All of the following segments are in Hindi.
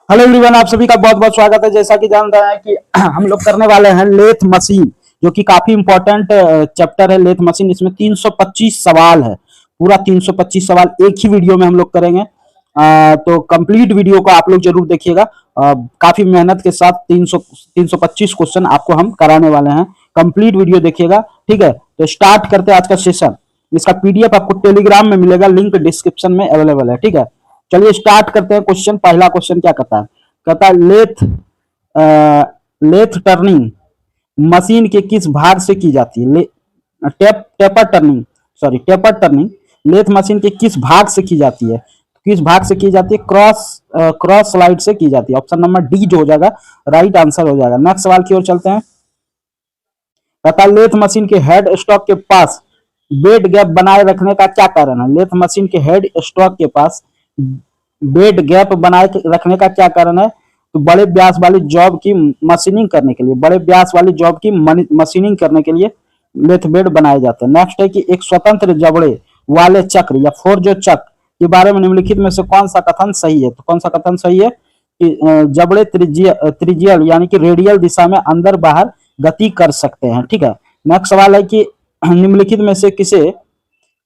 हेलो एवरीवन, आप सभी का बहुत बहुत स्वागत है। जैसा कि जान रहे हैं कि हम लोग करने वाले हैं लेथ मशीन, जो कि काफी इंपॉर्टेंट चैप्टर है। लेथ मशीन, इसमें 325 सवाल है। पूरा 325 सवाल एक ही वीडियो में हम लोग करेंगे। तो कंप्लीट वीडियो को आप लोग जरूर देखिएगा। काफी मेहनत के साथ 325 क्वेश्चन आपको हम कराने वाले हैं। कंप्लीट वीडियो देखिएगा, ठीक है। तो स्टार्ट करते हैं आज का सेशन। इसका पीडीएफ आपको टेलीग्राम में मिलेगा, लिंक डिस्क्रिप्शन में अवेलेबल है, ठीक है। चलिए स्टार्ट करते हैं। क्वेश्चन, पहला क्वेश्चन क्या कहता है? कहता है लेथ टर्निंग मशीन के किस भाग से की जाती है? Taper turning, sorry taper turning lathe machine के किस भाग से की जाती है? किस भाग से की जाती है? क्रॉस स्लाइड से की जाती है। ऑप्शन नंबर डी जो हो जाएगा राइट आंसर हो जाएगा। नेक्स्ट सवाल की ओर चलते हैं। कहता है लेथ मशीन के हेड स्टॉक के पास बेड गैप बनाए रखने का क्या कारण है? लेथ मशीन के हेड स्टॉक के पास बेड गैप बनाए रखने का क्या कारण है? तो बड़े व्यास वाली जॉब की मशीनिंग करने के लिए, बड़े व्यास वाली जॉब की मशीनिंग करने के लिए लेथ बेड बनाए जाते हैं। नेक्स्ट है कि एक स्वतंत्र जबड़े वाले चक्र या फोर्जो चक्र के बारे में निम्नलिखित में से कौन सा कथन सही है? तो कौन सा कथन सही है कि जबड़े त्रिज्यीय यानी कि रेडियल दिशा में अंदर बाहर गति कर सकते हैं, ठीक है। नेक्स्ट सवाल है कि निम्नलिखित में से किसे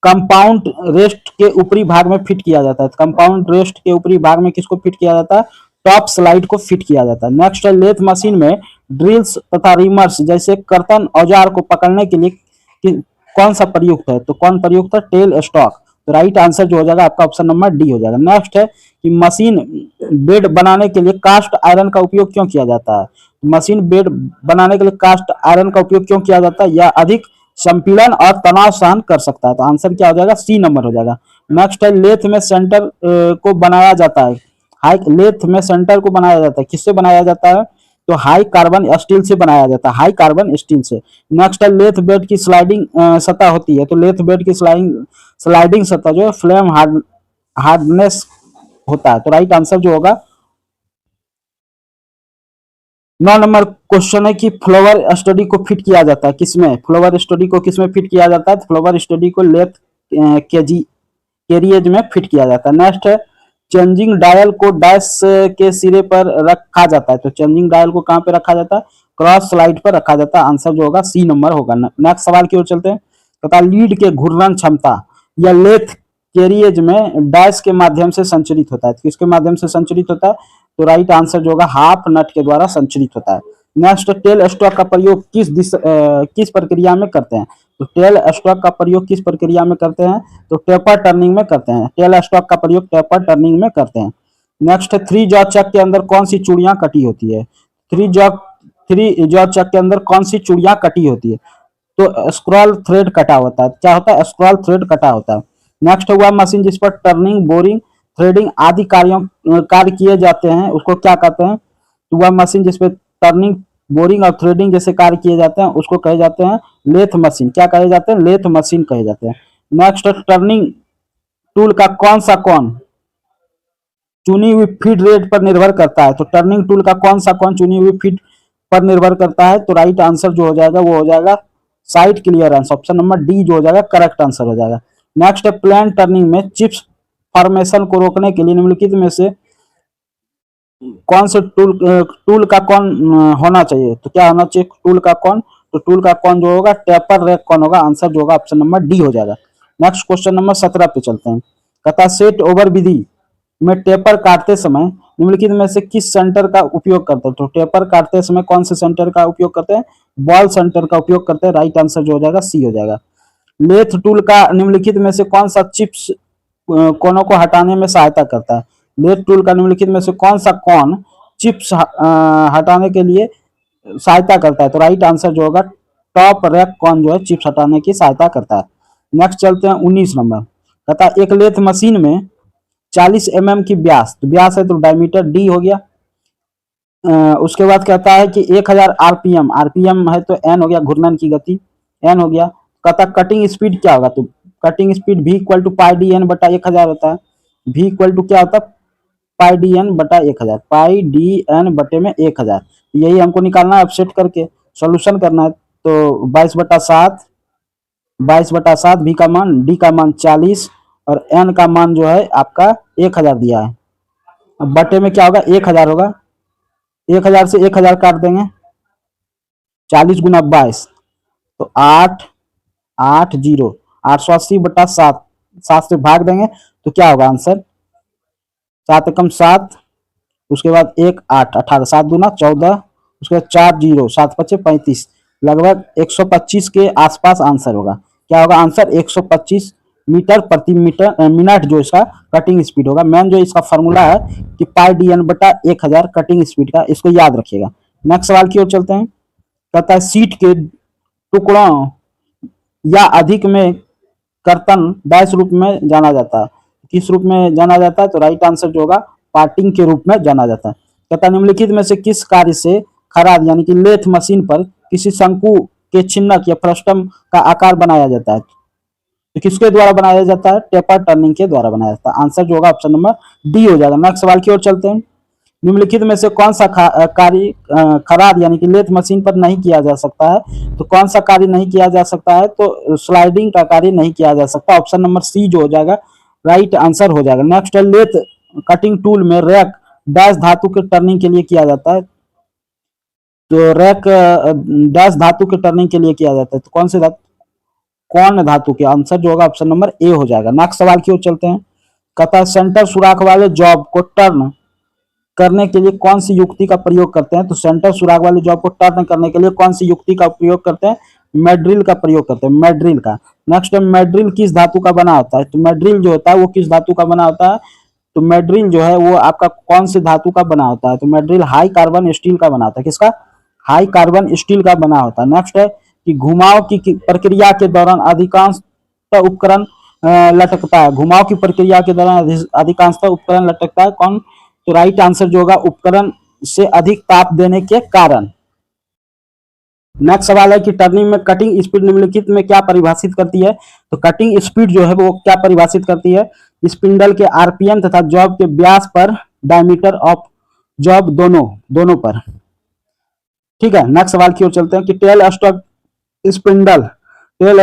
कंपाउंड रेस्ट के ऊपरी भाग में फिट किया जाता है? कंपाउंड रेस्ट के ऊपरी भाग में किसको फिट किया जाता है? टॉप स्लाइड को फिट किया जाता है। नेक्स्ट है लेथ मशीन में ड्रिल्स तथा रिमर्स जैसे कर्तन औजार को पकड़ने के लिए कौन सा प्रयुक्त है? तो कौन प्रयुक्त है? Tell stock. तो राइट आंसर जो हो जाएगा आपका ऑप्शन नंबर डी हो जाएगा। नेक्स्ट है कि मशीन बेड बनाने के लिए कास्ट आयरन का उपयोग क्यों किया जाता है? मशीन बेड बनाने के लिए कास्ट आयरन का उपयोग क्यों किया जाता है? यह अधिक संपीड़न और तनाव सहन कर सकता है। तो आंसर क्या हो जाएगा? सी नंबर हो जाएगा। नेक्स्ट है लेथ में सेंटर को बनाया जाता है। हाई लेथ में सेंटर को बनाया जाता है, किससे बनाया जाता है? तो हाई कार्बन स्टील से बनाया जाता है, हाई कार्बन स्टील से। नेक्स्ट है लेथ बेड की स्लाइडिंग सतह होती है। तो लेथ बेड की स्लाइडिंग सतह जो है फ्लेम हार्डनेस होता है। तो राइट आंसर जो होगा 9 नंबर क्वेश्चन है कि फ्लोवर स्टडी को फिट किया जाता है किसमें? फ्लोवर स्टडी को किसमें फिट किया जाता है? फ्लोवर स्टडी को लेथ कैरियज में फिट किया जाता है। नेक्स्ट है चेंजिंग डायल को डैश के सिरे पर रखा जाता है। तो चेंजिंग डायल को कहां पे रखा जाता है? क्रॉस स्लाइड पर रखा जाता है। आंसर जो होगा सी नंबर होगा। नेक्स्ट सवाल की ओर चलते हैं। तथा लीड के घूर्णन क्षमता या लेथ कैरियज में डैश के माध्यम से संचरित होता है। किसके माध्यम से संचरित होता है? तो राइट आंसर जो होगा हाफ नट के द्वारा संचरित होता है। नेक्स्ट टेल स्टॉक का प्रयोग किस प्रक्रिया में करते हैं? तो टेल स्टॉक का प्रयोग किस प्रक्रिया में करते हैं? तो टेपर टर्निंग में करते हैं। टेल स्टॉक का प्रयोग टेपर टर्निंग में करते हैं। नेक्स्ट है थ्री जॉ चक के अंदर कौन सी चूड़ियां कटी होती है? थ्री जॉ चक के अंदर कौन सी चूड़ियां कटी होती है? तो स्क्रॉल थ्रेड कटा होता है। क्या होता है? स्क्रॉल थ्रेड कटा होता है। नेक्स्ट हुआ मशीन जिस पर टर्निंग, बोरिंग, थ्रेडिंग आदि कार्य किए जाते हैं उसको क्या कहते हैं? तो वह मशीन जिसपे टर्निंग, बोरिंग और थ्रेडिंग जैसे कार्य किए जाते हैं उसको कहे जाते हैं लेथ मशीन। क्या कहे जाते हैं? लेथ मशीन कहे जाते हैं। नेक्स्ट टर्निंग टूल का कौन सा कौन चुनी हुई फीड रेट पर निर्भर करता है? तो टर्निंग टूल का कौन सा कौन चुनी हुई फीड पर निर्भर करता है? तो राइट आंसर जो हो जाएगा वो हो जाएगा side clearance. Option number D जो हो जाएगा करेक्ट आंसर हो जाएगा। नेक्स्ट है प्लान टर्निंग में चिप्स फॉर्मेशन को रोकने के लिए निम्नलिखित में से कौन से टूल का कौन होना चाहिए? तो क्या होना चाहिए टूल का कौन? तो टूल का कौन जो होगा टेपर रैक कौन होगा? आंसर जो होगा ऑप्शन नंबर डी हो जाएगा। नेक्स्ट क्वेश्चन नंबर 17 पे चलते हैं। कहता सेट ओवर विधि में टेपर काटते समय निम्नलिखित में से किस सेंटर का उपयोग करते हैं? तो टेपर काटते समय कौन से सेंटर का उपयोग करते हैं? बॉल सेंटर का उपयोग करते हैं। राइट आंसर जो हो जाएगा सी हो जाएगा। लेथ टूल का निम्नलिखित में से कौन सा चिप्स कोनों को हटाने में सहायता करता है? लेथ टूल का निम्नलिखित में से कौन सा कौन चिप्स हटाने के लिए सहायता करता है? तो राइट आंसर जो होगा टॉप रैक कौन जो है चिप्स हटाने की सहायता करता है। नेक्स्ट चलते हैं 19 नंबर। कहता है एक लेथ मशीन में 40 mm की व्यास, तो व्यास है तो डायमीटर डी हो गया। उसके बाद कहता है कि 1000 आरपीएम, आरपीएम है तो एन हो गया, घूर्णन की गति एन हो गया। कहता कटिंग स्पीड क्या होगा? तो cutting speed v equal to pi D N बटा 1000 होता है। v इक्वल टू क्या होता है? पाई डी एन बटा 1000, पाई डी एन बटे में 1000। यही हमको निकालना है, अपसेट करके सोल्यूशन करना है। तो 22/7, 22/7 v का मान, d का मान 40 और n का मान जो है आपका 1000 दिया है। अब बटे में क्या होगा, 1000 होगा, 1000 से 1000 काट देंगे, 40 × 22, तो 880, 880/7, 7 से भाग देंगे तो क्या होगा आंसर, 7 × 7, उसके बाद 1 8 18, 7 × 2 = 14, उसके बाद 4 0, 7 × 5 = 35, लगभग 125 के आसपास आंसर होगा। क्या होगा आंसर, 125 मीटर प्रति मिनट जो इसका कटिंग स्पीड होगा। मेन जो इसका फॉर्मूला है कि πdn/1000 कटिंग स्पीड का, इसको याद रखिएगा। नेक्स्ट सवाल की ओर चलते हैं। कहता है सीट के टुकड़ों या अधिक में कर्तन डैश रूप में जाना जाता है। किस रूप में जाना जाता है, तो राइट आंसर जो होगा पार्टिंग के रूप में जाना जाता है। कहता है निम्नलिखित में से किस कार्य से खराद यानी कि लेथ मशीन पर किसी शंकु के छिन्नक या फ्रस्टम का आकार बनाया जाता है, तो किसके द्वारा बनाया जाता है, टेपर टर्निंग के द्वारा बनाया जाता है। आंसर जो होगा ऑप्शन नंबर डी हो जाएगा। नेक्स्ट सवाल की ओर चलते हैं। निम्नलिखित में से कौन सा कार्य खराद यानी कि लेथ मशीन पर नहीं किया जा सकता है, तो कौन सा कार्य नहीं किया जा सकता है, तो स्लाइडिंग का कार्य नहीं किया जा सकता। ऑप्शन नंबर सी जो हो जाएगा राइट आंसर हो जाएगा। नेक्स्ट है लेथ कटिंग टूल में रैक डैश धातु के टर्निंग के लिए किया जाता है, तो रैक डैश धातु के टर्निंग के लिए किया जाता है, तो कौन से धातु, कौन धातु के, आंसर जो होगा ऑप्शन नंबर ए हो जाएगा। नेक्स्ट सवाल की ओर चलते हैं। कहता है सेंटर सुराख वाले जॉब को टर्न करने के लिए कौन सी युक्ति का प्रयोग करते हैं, तो सेंटर सुराग वाली जॉब को टर्न करने के लिए कौन सी युक्ति का प्रयोग करते हैं, मैड्रिल का प्रयोग करते हैं, मैड्रिल का। नेक्स्ट है मैड्रिल किस धातु का बना होता है, तो मैड्रिल जो होता है वो किस धातु का बना होता है, तो मैड्रिल जो है वो आपका कौन से धातु का बना होता है, तो मैड्रिल हाई कार्बन स्टील का बना होता है। किसका, हाई कार्बन स्टील का बना होता है। नेक्स्ट है कि घुमाव की प्रक्रिया के दौरान अधिकांशतः उपकरण लटकता है, घुमाव की प्रक्रिया के दौरान अधिकांशतः उपकरण लटकता है, कौन, तो राइट आंसर जो होगा उपकरण से अधिक ताप देने के कारण। नेक्स्ट सवाल है कि टर्निंग में कटिंग स्पीड निम्नलिखित में क्या परिभाषित करती है, तो कटिंग स्पीड जो है वो क्या परिभाषित करती है, स्पिंडल के आरपीएम तथा जॉब के व्यास पर डायमीटर ऑफ जॉब दोनों पर। ठीक है, नेक्स्ट सवाल की ओर चलते हैं कि टेल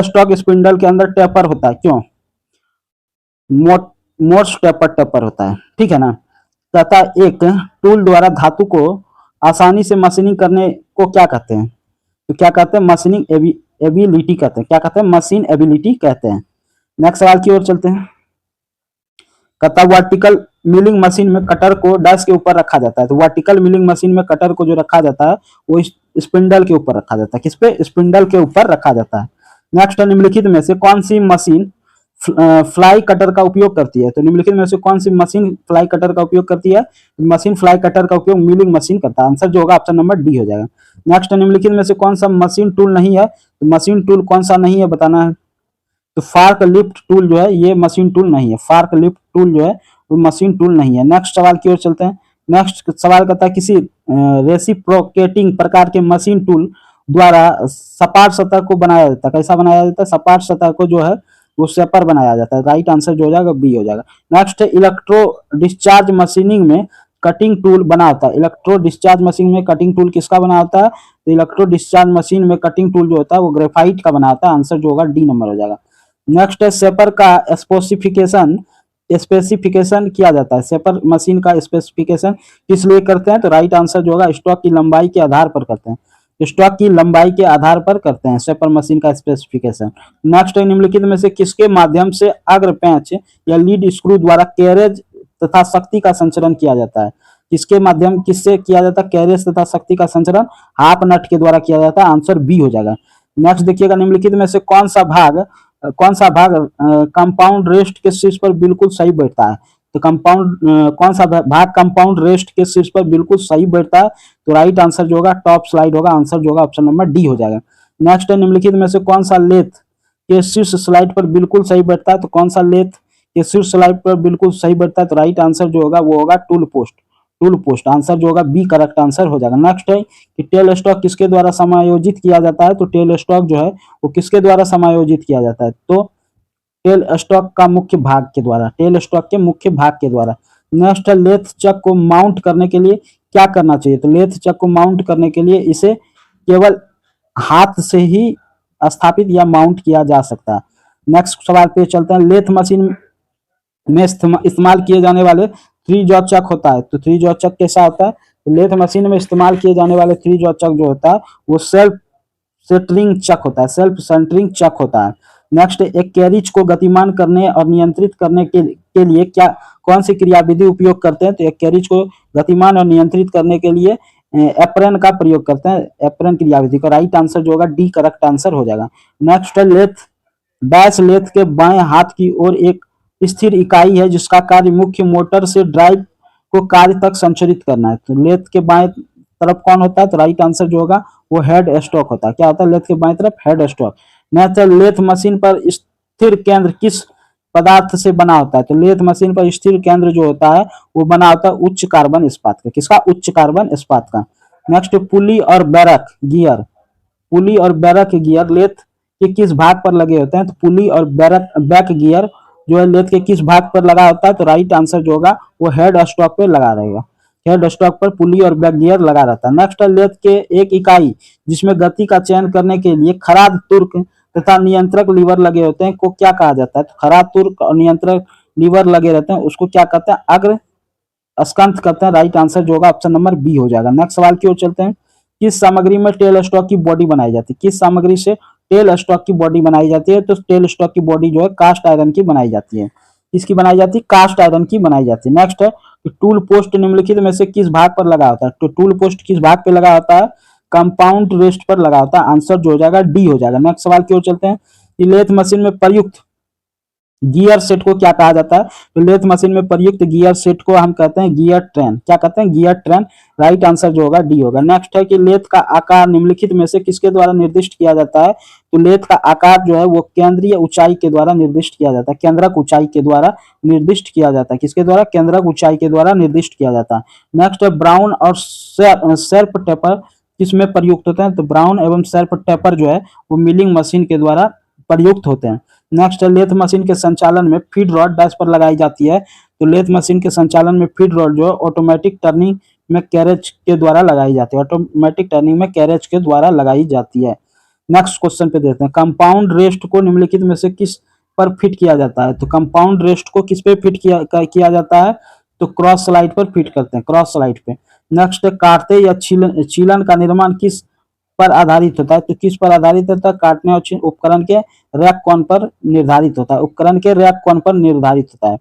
स्टॉक स्पिंडल के अंदर टेपर होता है, क्यों, मोस्ट टेपर होता है। ठीक है ना। तथा एक टूल द्वारा धातु को आसानी से मशीनिंग करने को क्या कहते हैं, तो क्या कहते हैं, मशीनिंग एबिलिटी कहते हैं, क्या कहते हैं, मशीन एबिलिटी कहते हैं। नेक्स्ट सवाल की ओर चलते हैं। कहता वर्टिकल मिलिंग मशीन में कटर को डैश के ऊपर रखा जाता है, तो वर्टिकल मिलिंग मशीन में कटर को जो रखा जाता है वो स्पिंडल के ऊपर रखा जाता है, किस पे, स्पिंडल के ऊपर रखा जाता है। नेक्स्ट निम्नलिखित में से कौन सी मशीन फ्लाई कटर का उपयोग करती है, तो निम्नलिखित में से कौन सी मशीन फ्लाई कटर का उपयोग करती है, मशीन फ्लाई कटर का उपयोग मिलिंग मशीन करता है। आंसर जो होगा ऑप्शन नंबर डी हो जाएगा। नेक्स्ट निम्नलिखित में से कौन सा मशीन टूल नहीं है, तो मशीन टूल कौन सा नहीं है बताना है, तो फार्क लिफ्ट टूल जो है ये मशीन टूल नहीं है, फार्क लिफ्ट टूल जो है वो मशीन टूल नहीं है। नेक्स्ट सवाल की ओर चलते हैं। नेक्स्ट सवाल कहता है किसी रेसिप्रोकेटिंग प्रकार के मशीन टूल द्वारा सपाट सतह को बनाया जाता है, कैसा बनाया जाता है, सपाट सतह को जो है वो सेपर बनाया जाता है। राइट आंसर जो हो जाएगा बी हो जाएगा। नेक्स्ट है इलेक्ट्रो डिस्चार्ज मशीनिंग में कटिंग टूल बना होता है, इलेक्ट्रो डिस्चार्ज मशीन में कटिंग टूल किसका बना होता है, तो इलेक्ट्रो डिस्चार्ज मशीन में कटिंग टूल जो होता है वो ग्रेफाइट का बना होता है। आंसर जो होगा डी नंबर हो जाएगा। नेक्स्ट है सेपर का स्पेसिफिकेशन किया जाता है, सेपर मशीन का स्पेसिफिकेशन किस लिए करते हैं, तो राइट आंसर जो होगा स्टॉक की लंबाई के आधार पर करते हैं, स्टॉक की लंबाई के आधार पर करते हैं सेपर मशीन का स्पेसिफिकेशन। नेक्स्ट है निम्नलिखित में से किसके माध्यम से अग्र पैंच या लीड स्क्रू द्वारा कैरेज तथा शक्ति का संचरण किया जाता है, किसके माध्यम किससे किया जाता है, कैरेज तथा शक्ति का संचरण हाफ नट के द्वारा किया जाता है। आंसर बी हो जाएगा। नेक्स्ट देखिएगा निम्नलिखित में से कौन सा भाग कंपाउंड रेस्ट के शीर्ष पर बिल्कुल सही बैठता है, तो कौन सा भाग कंपाउंड रेस्ट के शीर्ष पर बिल्कुल सही बैठता है, तो राइट आंसर जो होगा टॉप स्लाइड होगा। आंसर जो होगा ऑप्शन नंबर डी हो जाएगा। नेक्स्ट है निम्नलिखित में से कौन सा लेथ के शीर्ष स्लाइड पर बिल्कुल सही बैठता है, तो कौन सा लेथ के शीर्ष स्लाइड पर बिल्कुल सही बैठता है, तो राइट आंसर जो होगा वो होगा टूल पोस्ट। आंसर जो होगा बी करेक्ट आंसर हो जाएगा। नेक्स्ट है कि टेल स्टॉक किसके द्वारा समायोजित किया जाता है, तो टेल स्टॉक जो है वो किसके द्वारा समायोजित किया जाता है, तो टेल स्टॉक का मुख्य भाग के द्वारा, टेल स्टॉक के मुख्य भाग के द्वारा। नेक्स्ट है लेथ चक को माउंट करने के लिए क्या करना चाहिए, तो लेथ चक को माउंट करने के लिए इसे केवल हाथ से ही स्थापित या माउंट किया जा सकता है। नेक्स्ट सवाल पे चलते हैं। लेथ मशीन में इस्तेमाल किए जाने वाले थ्री जॉ चक होता है। तो थ्री जॉ चक कैसा होता है? तो लेथ मशीन में इस्तेमाल किए जाने वाले थ्री जॉ चक जो होता है वो सेल्फ सेंटरिंग चक होता है, सेल्फ सेंटरिंग चक होता है। नेक्स्ट, एक कैरिज को गतिमान करने और नियंत्रित करने के लिए क्या कौन सी क्रियाविधि उपयोग करते हैं? तो एक कैरिज को गतिमान और नियंत्रित करने के लिए एप्रन का प्रयोग करते हैं, एप्रन क्रियाविधि का। राइट आंसर जो होगा डी करेक्ट आंसर हो जाएगा। नेक्स्ट है लेथ डैश लेथ के बाएं हाथ की ओर एक स्थिर इकाई है जिसका कार्य मुख्य मोटर से ड्राइव को कार्य तक संचालित करना है। तो लेथ के बाएं तरफ कौन होता है? तो राइट आंसर जो होगा वो हेड स्टॉक होता है। क्या होता है लेथ के बाएं तरफ? Head stock. नेक्स्ट है लेथ मशीन पर स्थिर केंद्र किस पदार्थ से बना होता है? तो लेथ मशीन पर स्थिर केंद्र जो होता है वो बना होता है उच्च कार्बन इस्पात का। किसका? उच्च कार्बन इस्पात का। नेक्स्ट, पुली और बैरक गियर, पुली और बैरक गियर लेथ के किस भाग पर लगे होते हैं? तो पुली और बैक गियर जो है लेथ के किस भाग पर लगा होता है? तो राइट आंसर जो होगा वो हेड स्टॉक पे लगा रहेगा। हेड स्टॉक पर पुली और बैक गियर लगा रहता है। नेक्स्ट है लेथ के एक इकाई जिसमें गति का चयन करने के लिए खराद तुर्क तथा नियंत्रक लीवर लगे होते हैं को क्या कहा जाता है? तो खराद तुर्क और नियंत्रक लीवर लगे रहते हैं उसको क्या कहते हैं? अग्र स्कंथ कहते हैं। राइट आंसर जो होगा ऑप्शन नंबर बी हो जाएगा। नेक्स्ट सवाल की ओर चलते हैं। किस सामग्री में टेल स्टॉक की बॉडी बनाई जाती है? किस सामग्री से टेल स्टॉक की बॉडी बनाई जाती है? तो टेल स्टॉक की बॉडी जो है कास्ट आयरन की बनाई जाती है। किसकी बनाई जाती है? कास्ट आयरन की बनाई जाती है। नेक्स्ट है टूल पोस्ट निम्नलिखित में से किस भाग पर लगा होता है? तो टूल पोस्ट किस भाग पे लगा होता है? कंपाउंड रेस्ट पर लगा होता है। आंसर जो हो जाएगा डी हो जाएगा। नेक्स्ट सवाल की ओर चलते हैं। लेथ मशीन में प्रयुक्त गियर सेट को क्या कहा जाता है? तो लेथ मशीन में प्रयुक्त गियर सेट को हम कहते हैं गियर ट्रेन। क्या कहते हैं? Gear train. राइट आंसर जो होगा डी होगा। नेक्स्ट है कि लेथ का आकार निम्नलिखित में से किसके द्वारा निर्दिष्ट किया जाता है? तो लेथ का आकार जो है वो केंद्रीय ऊंचाई के द्वारा निर्दिष्ट किया जाता है, केंद्रक ऊंचाई के द्वारा निर्दिष्ट किया जाता है। किसके द्वारा? केंद्रक ऊंचाई के द्वारा निर्दिष्ट किया जाता है। नेक्स्ट है ब्राउन और शेर्प टेपर किसमें प्रयुक्त होते हैं? तो ब्राउन एवं शेर्प टेपर जो है वो मिलिंग मशीन के द्वारा प्रयुक्त होते हैं। नेक्स्ट है लेथ मशीन के संचालन में फीड रॉड डैश पर लगाई जाती है। तो लेथ मशीन के संचालन में फीड रॉड जो है ऑटोमेटिक टर्निंग में कैरेज के द्वारा लगाई जाती है, ऑटोमेटिक टर्निंग में कैरेज के द्वारा लगाई जाती है। नेक्स्ट क्वेश्चन पे देखते हैं। कंपाउंड रेस्ट को निम्नलिखित में से किस पर फिट किया जाता है? तो कंपाउंड रेस्ट को किस पे फिट किया जाता है? तो क्रॉस स्लाइड पर फिट करते हैं, क्रॉस स्लाइड पे। नेक्स्ट है काटते या छीलन का निर्माण किस पर आधारित होता है? तो किस पर आधारित होता है? काटने और उपकरण के रैक कोण पर निर्धारित होता है, उपकरण के रैक कोण पर निर्धारित होता है।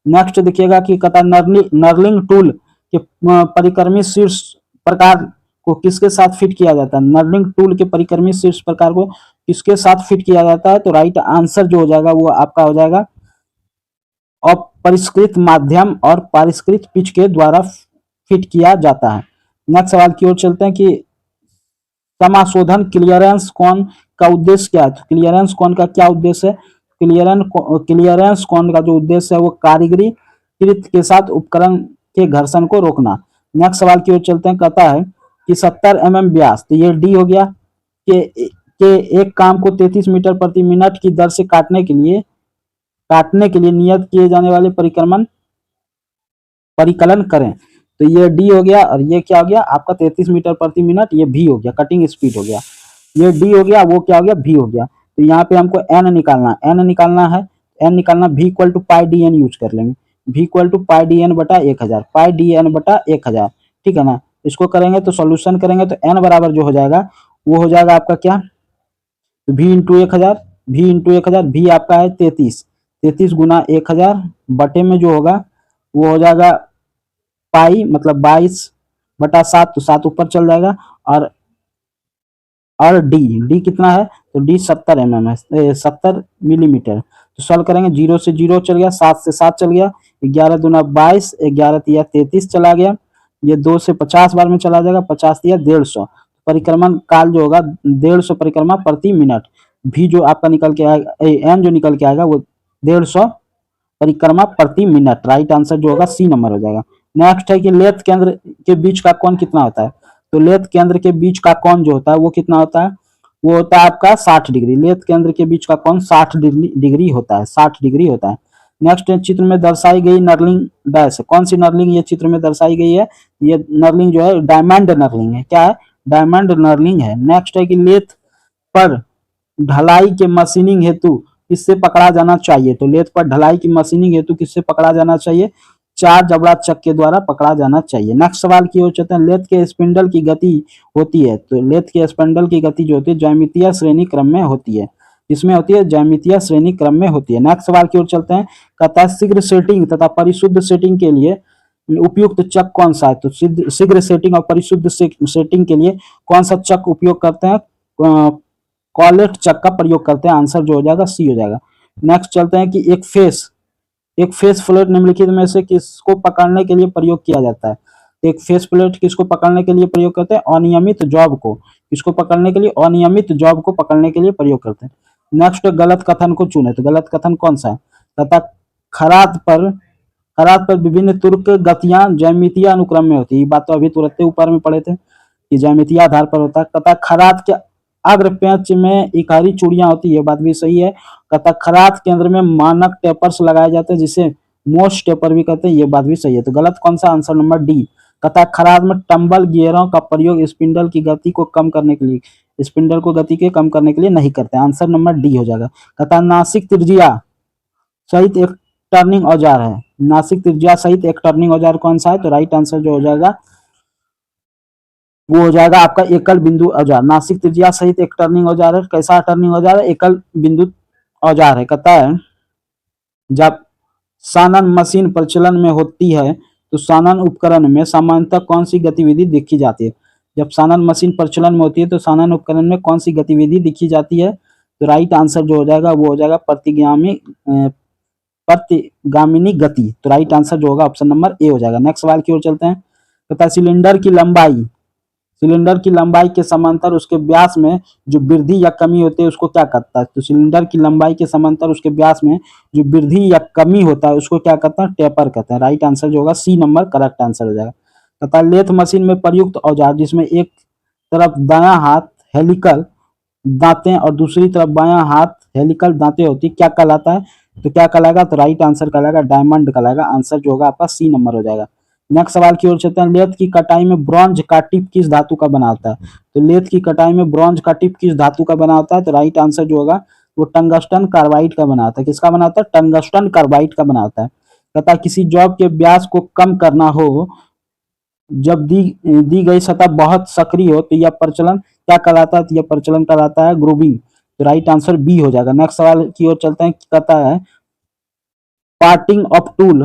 नेक्स्ट देखिएगा कि कहता है नर्लिंग टूल के परिक्रमी शीर्ष प्रकार को किसके साथ फिट किया जाता है? नर्लिंग टूल के परिक्रमी शीर्ष प्रकार को किसके साथ फिट किया जाता है? तो राइट आंसर जो हो जाएगा वो आपका हो जाएगा अपरिष्कृत माध्यम और परिष्कृत पिच के द्वारा फिट किया जाता है। नेक्स्ट सवाल की ओर चलते हैं कि समाशोधन क्लियरेंस कोण का उद्देश्य क्या है? तो क्लियरेंस कोण का क्या उद्देश्य है? क्लियरेंस कोण का जो उद्देश्य है वो कारीगरी कृत के साथ उपकरण के घर्षण को रोकना। नेक्स्ट सवाल की ओर चलते हैं। कहता है कि 70 mm व्यास, तो ये डी हो गया के एक काम को 33 मीटर प्रति मिनट की दर से काटने के लिए नियत किए जाने वाले परिकलन करें। तो ये डी हो गया और ये क्या हो गया आपका 33 मीटर प्रति मिनट, ये भी हो गया, कटिंग स्पीड हो गया। ये डी हो गया, वो क्या हो गया? भी हो गया। तो यहाँ पे हमको एन निकालना है, एन निकालना भी equal to pi D N use कर लेंगे। भी equal to pi D N बटा 1000, पाई डी एन बटा 1000, ठीक है ना। इसको करेंगे तो सॉल्यूशन करेंगे तो एन बराबर जो हो जाएगा वो हो जाएगा आपका क्या? तो भी इंटू 1000, भी इंटू 1000, भी आपका है 33 गुना 1000 बटे में जो होगा वो हो जाएगा पाई मतलब 22 बटा 7, तो 7 ऊपर चल जाएगा। और डी कितना है? तो डी 70 mm है, 70 मिलीमीटर। तो सॉल्व करेंगे, 0 से 0 चल गया, 7 से 7 चल गया, 11 दूना 22, 11 तिया 33 चला गया। ये 2 से 50 बार में चला जाएगा, 50 तिया 150। परिक्रमण काल जो होगा 150 परिक्रमा प्रति मिनट। भी जो आपका निकल के आएगा, एन जो निकल के आएगा वो 150 परिक्रमा प्रति मिनट। राइट आंसर जो होगा सी नंबर हो जाएगा। नेक्स्ट है कि लेथ केंद्र के बीच का कोण कितना होता है? तो लेथ केंद्र के बीच का कोण जो होता है वो कितना होता है? वो होता है आपका 60 डिग्री। लेथ केंद्र के बीच का कोण 60 डिग्री होता है, 60 डिग्री होता है। नेक्स्ट चित्र में दर्शाई गई नर्लिंग डैश, कौन सी नर्लिंग ये चित्र में दर्शाई गई है? ये नर्लिंग जो है डायमंड नर्लिंग है। क्या है? डायमंड नर्लिंग है। नेक्स्ट है कि लेथ पर ढलाई के मशीनिंग हेतु किससे पकड़ा जाना चाहिए? तो लेथ पर ढलाई की मशीनिंग हेतु किससे पकड़ा जाना चाहिए? 4 जबड़ा चक के द्वारा पकड़ा जाना चाहिए। नेक्स्ट सवाल की ओर चलते हैं। लेथ के स्पिंडल की गति होती है, तो लेथ के स्पिंडल की गति जो होती है ज्यामितीय श्रेणी क्रम में होती है। इसमें होती है ज्यामितीय श्रेणी क्रम में होती है। नेक्स्ट सवाल की ओर चलते हैं। कहता है शीघ्र सेटिंग तथा परिशुद्ध सेटिंग के लिए उपयुक्त चक कौन सा है, तो शीघ्र सेटिंग और परिशुद्ध सेटिंग के लिए कौन सा चक उपयोग करते हैं, कॉलेट चक का प्रयोग करते हैं। आंसर जो हो जाएगा सी हो जाएगा। नेक्स्ट चलते हैं कि एक फेस फ्लैट निम्नलिखित में से किसको पकड़ने के लिए प्रयोग किया जाता है। एक फेस प्लेट किसको पकड़ने के लिए प्रयोग करते हैं, अनियमित जॉब को। किसको पकड़ने के लिए, अनियमित जॉब को पकड़ने के लिए प्रयोग करते हैं। नेक्स्ट गलत कथन को चुने, तो गलत कथन कौन सा है, तथा खराद पर विभिन्न तुर्क गतियां ज्यामितीय अनुक्रम में होती है। ये बात तो अभी तुरंत ऊपर में पढ़े थे कि ज्यामितीय आधार पर होता है। तथा खराद के अग्र पेंच में इकाई चूड़ियां होती है, ये बात भी सही है। तथा खराद केंद्र में मानक टेपर्स लगाए जाते हैं जिसे मोस्ट टेपर भी कहते हैं, ये बात भी सही है। तो गलत कौन सा, आंसर नंबर डी। तथा खराद में टंबल गियरों का प्रयोग स्पिंडल की गति को कम करने के लिए, स्पिंडल को गति के कम करने के लिए नहीं करते। आंसर नंबर डी हो जाएगा। तथा नासिक त्रिज्या सहित एक टर्निंग औजार है। नासिक त्रिज्या सहित एक टर्निंग औजार कौन सा है, तो राइट आंसर जो हो जाएगा वो हो जाएगा आपका एकल बिंदु औजार। नासिक त्रिज्या सहित एक टर्निंग औजार है। कैसा टर्निंग औजार है, एकल बिंदु औजार है। कहता है जब सानन मशीन प्रचलन में होती है तो सानन उपकरण में सामान्यतः कौन सी गतिविधि देखी जाती है। जब सानन मशीन प्रचलन में होती है तो सानन उपकरण में कौन सी गतिविधि दिखी जाती है, तो राइट आंसर जो हो जाएगा वो हो जाएगा प्रतिगामिनी गति। तो राइट आंसर जो होगा ऑप्शन नंबर ए हो जाएगा। नेक्स्ट सवाल की ओर चलते हैं। कहता है सिलेंडर की लंबाई के समांतर उसके व्यास में जो वृद्धि या कमी होती है उसको क्या कहता है, तो सिलेंडर की लंबाई के समांतर उसके व्यास में जो वृद्धि या कमी होता है उसको क्या कहते हैं, टेपर कहते हैं। राइट आंसर जो होगा सी नंबर करेक्ट आंसर हो जाएगा। तथा लेथ मशीन में प्रयुक्त औजार जिसमें एक तरफ दायां हाथ हेलिकल दांतें और दूसरी तरफ बायां हाथ हेलिकल दांतें होती क्या कहलाता है, तो क्या कहलाएगा, तो राइट आंसर कहलाएगा डायमंड कहलाएगा। आंसर जो होगा आपका सी नंबर हो जाएगा। नेक्स्ट सवाल की ओर चलते हैं। लेथ की कटाई में ब्रॉन्ज का टिप किस धातु का बना होता है, तो लेथ की कटाई में ब्रॉन्ज का टिप किस धातु का बना होता है, तो राइट आंसर जो होगा वो टंगस्टन कार्बाइड का बना होता है। किसका बना होता है, टंगस्टन कार्बाइड का बना होता है। तथा किसी जॉब के व्यास को कम करना हो जब दी गई सतह बहुत सक्रिय हो तो यह प्रचलन क्या कहलाता है, तो यह प्रचलन कहलाता है ग्रूविंग। तो राइट आंसर बी हो जाएगा। नेक्स्ट सवाल की ओर चलते हैं। कहता है पार्टिंग ऑफ टूल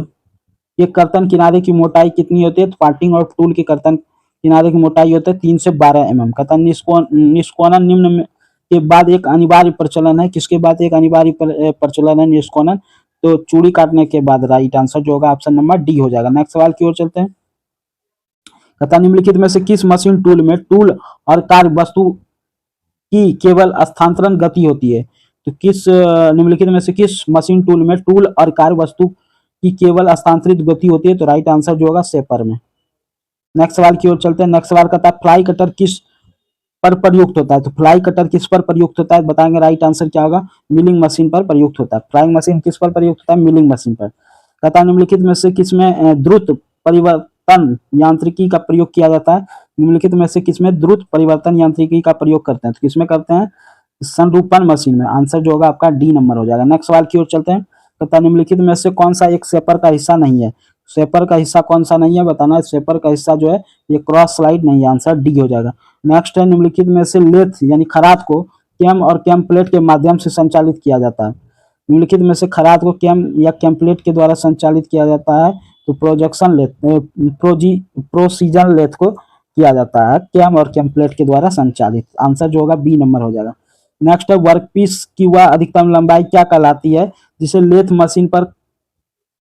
के कर्तन किनारे की मोटाई कितनी होती है, तो पार्टिंग ऑफ टूल के कर्तन किनारे की मोटाई होती है 3 से 12 mm। कहता निष्कोणन निम्न के बाद एक अनिवार्य प्रचलन है। किसके बाद एक अनिवार्य प्रचलन है, निष्कोणन, तो चूड़ी काटने के बाद। राइट आंसर जो होगा ऑप्शन नंबर डी हो जाएगा। नेक्स्ट सवाल की ओर चलते हैं। कहता निम्नलिखित में से किस मशीन टूल में टूल और कार्य वस्तु की केवल स्थानांतरण गति होती है, तो निम्नलिखित में से किस मशीन टूल में टूल और कार्य वस्तु की केवल स्थानांतरित गति होती है, तो राइट आंसर जो होगा सेपर में। नेक्स्ट सवाल की ओर चलते हैं। नेक्स्ट सवाल कहता है फ्लाई कटर किस पर प्रयुक्त होता है, तो फ्लाई कटर किस पर प्रयुक्त होता है, बताएंगे। राइट आंसर क्या होगा, मिलिंग मशीन पर प्रयुक्त होता है। फ्लाइंग मशीन किस पर प्रयुक्त होता है, मिलिंग मशीन पर। कहता है निम्नलिखित में से किसमें द्रुत परिवर्तन यांत्रिकी का प्रयोग किया जाता है, निम्नलिखित में से किसमें द्रुत परिवर्तन यांत्रिकी का प्रयोग करते हैं, तो किसमें करते हैं, संरूपण मशीन में। आंसर जो होगा आपका डी नंबर हो जाएगा। नेक्स्ट सवाल की ओर चलते हैं। तथा निम्नलिखित में से कौन सा एक सेपर का हिस्सा नहीं है, सेपर का हिस्सा कौन सा नहीं है बताना है। सेपर का हिस्सा जो है ये क्रॉस स्लाइड नहीं है। आंसर डी हो जाएगा। नेक्स्ट है निम्नलिखित में से लेथ यानी खराद को कैम और कैम प्लेट के माध्यम से संचालित किया जाता है। निम्नलिखित में से खराद को कैम या कैम प्लेट के द्वारा संचालित किया जाता है, तो प्रोजेक्शन लेथ प्रोसीजन लेथ को किया जाता है कैम और कैम प्लेट के द्वारा संचालित। आंसर जो होगा बी नंबर हो जाएगा। नेक्स्ट है वर्कपीस की वह अधिकतम लंबाई क्या कहलाती है जिसे लेथ मशीन पर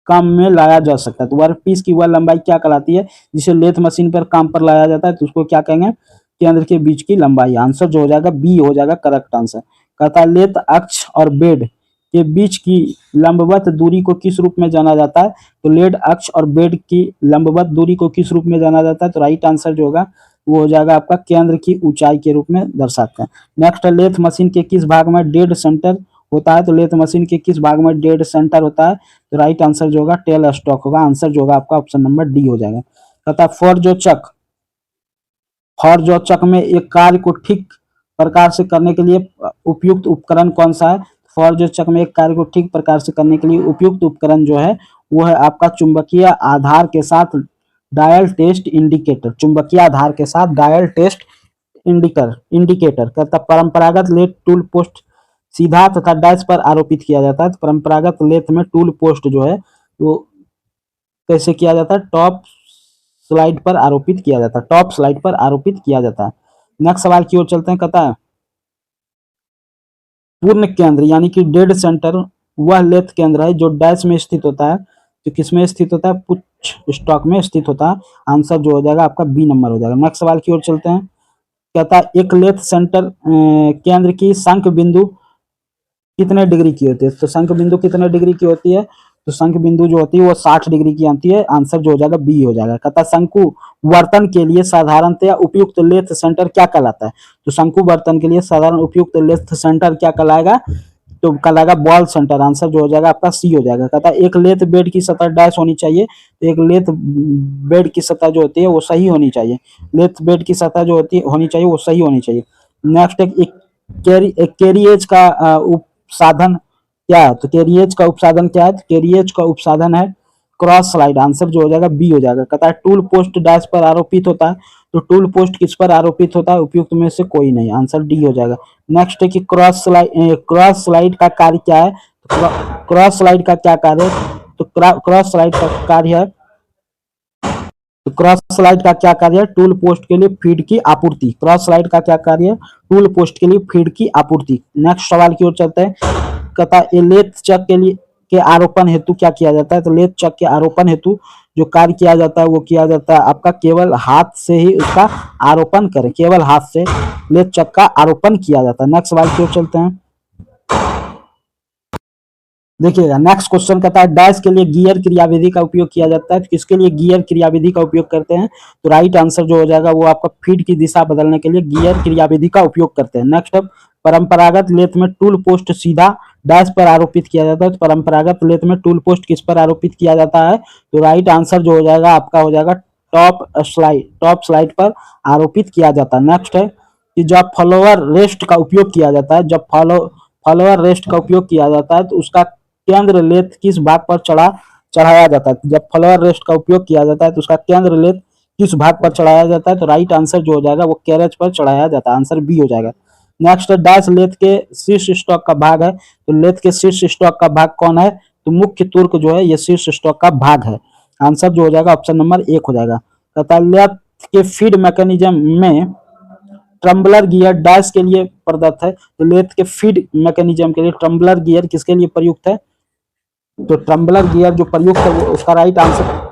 काम में लाया जा सकता है, तो वर्कपीस की वह लंबाई क्या कहलाती है जिसे लेथ मशीन पर काम पर लाया जाता है, तो उसको क्या कहेंगे, केंद्र के बीच की लंबाई। आंसर जो हो जाएगा बी हो जाएगा करेक्ट आंसर। कहता है लेथ अक्ष और बेड के बीच की लंबवत दूरी को किस रूप में जाना जाता है, तो लेड अक्ष और बेड की लंबवत दूरी को किस रूप में जाना जाता है, तो राइट आंसर जो होगा वो हो जाएगा आपका केंद्र की ऊंचाई के रूप में दर्शाते हैं। नेक्स्ट है लेथ मशीन के किस भाग में डेड सेंटर होता है, तो लेथ मशीन के किस भाग में डेड सेंटर होता है, तो राइट आंसर जो होगा टेल स्टॉक होगा। आंसर जो होगा आपका ऑप्शन नंबर डी हो जाएगा। कहता है फॉर जो चक में एक कार्य को ठीक प्रकार से करने के लिए उपयुक्त उपकरण कौन सा है, फॉर जो चक में एक कार्य को ठीक प्रकार से करने के लिए उपयुक्त उपकरण जो है वो है आपका चुंबकीय आधार के साथ डायल टेस्ट इंडिकेटर। चुंबकीय आधार के साथ डायल टेस्ट इंडिकेटर तथा परंपरागत लेथ टूल पोस्ट सीधा तथा डैश पर आरोपित किया जाता है। तो परंपरागत लेथ में टूल पोस्ट जो है वो कैसे किया जाता है, टॉप स्लाइड पर आरोपित किया जाता है, टॉप स्लाइड पर आरोपित किया जाता है। नेक्स्ट सवाल की ओर चलते हैं। कहता है पूर्ण केंद्र यानी कि डेड सेंटर वह लेथ केंद्र है जो डैश में स्थित होता है। तो किस में स्थित होता है, पुछ स्टॉक में स्थित होता है। आंसर जो हो जाएगा आपका बी नंबर हो जाएगा। नेक्स्ट सवाल की ओर चलते हैं। कहता है एक लेथ सेंटर केंद्र की शंख बिंदु कितने डिग्री की होती है। तो शंख बिंदु कितने डिग्री की होती है, तो शंख बिंदु जो होती है वो 60 डिग्री की आती है। आंसर जो हो जाएगा बी हो जाएगा। कहता शंकु वर्तन के लिए साधारणतया उपयुक्त लेथ सेंटर क्या कहलाता है। तो शंकु वर्तन के लिए साधारण उपयुक्त लेथ सेंटर क्या कहलाएगा, तो कहलाएगा बॉल सेंटर। आंसर जो हो जाएगा आपका सी हो जाएगा। कहता है एक लेथ बेड की सतह डैश होनी चाहिए। तो एक लेथ बेड की सतह जो होती है वो सही होनी चाहिए। लेथ बेड की सतह जो होनी चाहिए वो सही होनी चाहिए। नेक्स्ट एक कैरिएज का उपसाधन क्या है। तो कैरिएज का उपसाधन क्या है, तो कैरिएज का उपसाधन है क्रॉस स्लाइड। आंसर जो हो जाएगा बी हो जाएगा। कहता है टूल पोस्ट डैश पर आरोपित होता है। तो टूल पोस्ट किस पर आरोपित होता है, उपयुक्त में से कोई नहीं। आंसर डी हो जाएगा। नेक्स्ट है कि क्रॉस स्लाइड का कार्य क्या है। तो क्रॉस स्लाइड का क्या कार्य है, तो क्रॉस स्लाइड का कार्य है, तो क्रॉस स्लाइड का क्या कार्य है, टूल पोस्ट के लिए फीड की आपूर्ति। क्रॉस स्लाइड का क्या कार्य है, टूल पोस्ट के लिए फीड की आपूर्ति। नेक्स्ट सवाल की ओर चलते हैं। कहता है लेथ चक के लिए के आरोपण हेतु क्या किया जाता है। तो लेथ चक के आरोपण हेतु जो कार्य किया जाता है वो किया जाता है आपका केवल हाथ से ही उसका आरोपण करें, केवल हाथ से लेथ चक का आरोपण किया जाता है। नेक्स्ट सवाल की ओर चलते हैं। देखिएगा नेक्स्ट क्वेश्चन कहता है डैश के लिए गियर क्रियाविधि का उपयोग किया जाता है। तो किसके लिए गियर क्रियाविधि का उपयोग करते हैं, तो राइट आंसर जो हो जाएगा वो आपका फीड की दिशा बदलने के लिए गियर क्रियाविधि का उपयोग करते हैं। नेक्स्ट अब परंपरागत लेथ में टूल पोस्ट सीधा डैश पर आरोपित किया जाता है। तो परंपरागत लेथ में टूल पोस्ट किस पर आरोपित किया जाता है, तो राइट आंसर जो हो जाएगा आपका हो जाएगा टॉप स्लाइड पर आरोपित किया जाता है। नेक्स्ट है कि जब फॉलोअर रेस्ट का उपयोग किया जाता है, जब फॉलोअर रेस्ट का उपयोग किया जाता है तो उसका केंद्र लेथ किस भाग पर चढ़ाया जाता है। जब फॉलोअर रेस्ट का उपयोग किया जाता है तो उसका केंद्र लेथ किस भाग पर चढ़ाया जाता है, तो राइट आंसर जो हो जाएगा वो कैरेज पर चढ़ाया जाता है। आंसर बी हो जाएगा। नेक्स्ट डैश लेथ के शीर्ष स्टॉक का भाग है। तो लेथ के शीर्ष स्टॉक का भाग कौन है, तो मुख्य तुर्क जो है ये शीर्ष स्टॉक का भाग है। आंसर जो हो जाएगा ऑप्शन नंबर 1 हो जाएगा। कहता है लेथ के फीड मैकेनिज्म में ट्रम्बलर गियर डैश के लिए प्रदत्त है। तो लेथ के फीड मैकेनिज्म के लिए ट्रम्बलर गियर किसके लिए प्रयुक्त है, तो ट्रम्बलर गियर जो प्रयुक्त है वो उसका राइट आंसर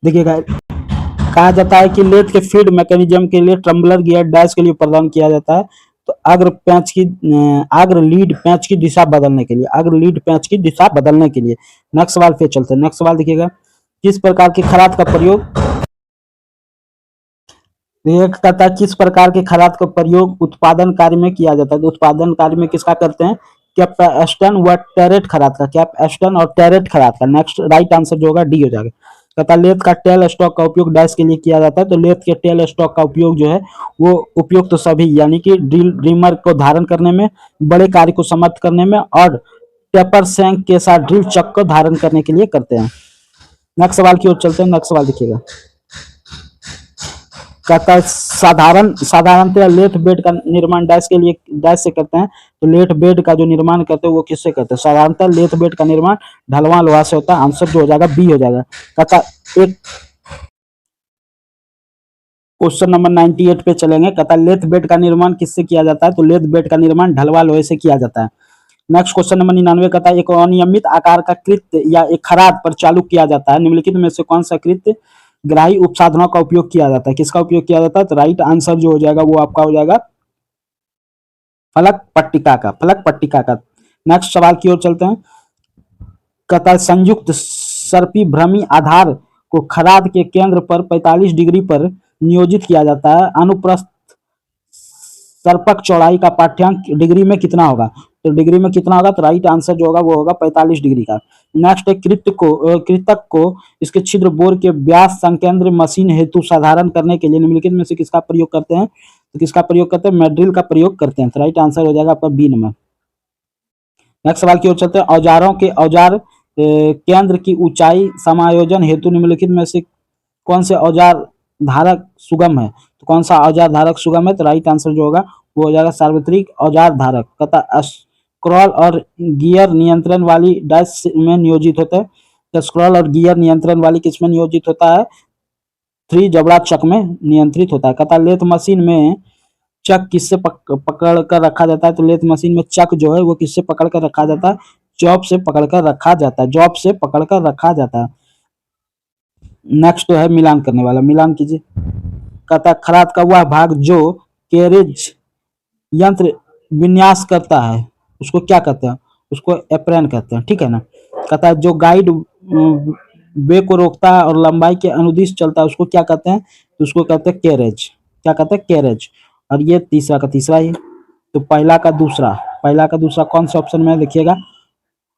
देखिएगा। कहा जाता है कि लेथ के फीड मैकेनिज्म के लिए ट्रम्बलर गियर डैश के लिए प्रदान किया जाता है। तो अग्र लीड पैच की दिशा बदलने के लिए, अग्र लीड पैच की दिशा बदलने के लिए। नेक्स्ट सवाल पे चलते हैं। नेक्स्ट सवाल देखिएगा किस प्रकार की खराद का प्रयोग, कहता है किस प्रकार के खराद का प्रयोग उत्पादन कार्य में किया जाता है। तो उत्पादन कार्य में किसका करते हैं, कैपस्टन व टेरेट खराद का, कैपस्टन और टेरेट खराद का। नेक्स्ट राइट आंसर जो होगा डी हो जाएगा। कहता है लेथ का टेल स्टॉक का उपयोग डैश के लिए किया जाता है। तो लेथ के टेल स्टॉक का उपयोग जो है वो उपयुक्त तो सभी यानी कि ड्रीमर को धारण करने में, बड़े कार्य को समाप्त करने में और टेपर सैंक के साथ ड्रिल चक को धारण करने के लिए करते हैं। नेक्स्ट सवाल की ओर चलते हैं। नेक्स्ट सवाल देखिएगा। कहता है साधारणतः लेथ बेड का निर्माण डैश से करते हैं। तो लेथ बेड का जो निर्माण करते हैं वो किससे करते हैं, साधारणतः लेथ बेड का निर्माण ढलवां लोहा से होता है। आंसर जो हो जाएगा बी हो जाएगा। कहता एक क्वेश्चन नंबर 98 पे चलेंगे। कहता है लेथ बेड का निर्माण किससे किया जाता है, तो लेथ बेड का निर्माण ढलवां लोहे से किया जाता है। नेक्स्ट क्वेश्चन नंबर 99 कहता है एक अनियमित आकार का कृत्य या एक खराद पर चालू किया जाता है, निम्नलिखित में से कौन सा कृत्य ग्राही उपसाधनों का उपयोग किया जाता है। किसका उपयोग किया जाता है, तो राइट आंसर जो हो जाएगा वो आपका हो जाएगा फलक पट्टिका का। नेक्स्ट सवाल की ओर चलते हैं। कहता है संयुक्त सर्पी भ्रमी आधार को खराद के केंद्र पर 45 डिग्री पर नियोजित किया जाता है। अनुप्रस्थ सर्पक चौड़ाई का पाठ्यांक डिग्री में कितना होगा, तो डिग्री में कितना होगा, तो राइट आंसर जो होगा वो होगा 45 डिग्री का। नेक्स्ट है कृतक को इसके छिद्र बोर के व्यास संकेंद्र मशीन हेतु साधारण करने के लिए निम्नलिखित में से किसका प्रयोग करते हैं, तो किसका प्रयोग करते हैं, मैड्रिल का प्रयोग करते हैं। तो राइट आंसर हो जाएगा आपका बी नंबर। नेक्स्ट सवाल की ओर चलते हैं। औजारों के औजार केंद्र की ऊंचाई समायोजन हेतु निम्नलिखित में से कौन से औजार धारक सुगम है। तो कौन सा औजार धारक सुगम है, तो राइट आंसर जो होगा वो हो जाएगा सार्वत्रिक औजार धारक तथा स्क्रॉल और गियर नियंत्रण वाली डैश में नियोजित होता है। तो स्क्रॉल और गियर नियंत्रण वाली किस में नियोजित होता है, थ्री जबड़ा चक में नियंत्रित होता है। कथा लेथ मशीन में चक किससे पकड़ कर रखा जाता है, तो लेथ मशीन में चक जो है वो किससे पकड़ कर रखा जाता है, जॉब से पकड़ कर रखा जाता है, जॉब से पकड़ कर रखा जाता है। नेक्स्ट तो है मिलान करने वाला, मिलान कीजिए। कहता है खराद का वह भाग जो कैरेज यंत्र विन्यास करता है उसको क्या कहते हैं, उसको एप्रन कहते हैं, ठीक है ना। कहता है जो गाइड वे को रोकता है और लंबाई के अनुदिश चलता है उसको क्या कहते हैं, तो उसको कहते हैं कैरेज, क्या कहते हैं, कैरेज। और ये तीसरा का तीसरा ही, तो पहला का दूसरा, पहला का दूसरा कौन से ऑप्शन में है देखिएगा,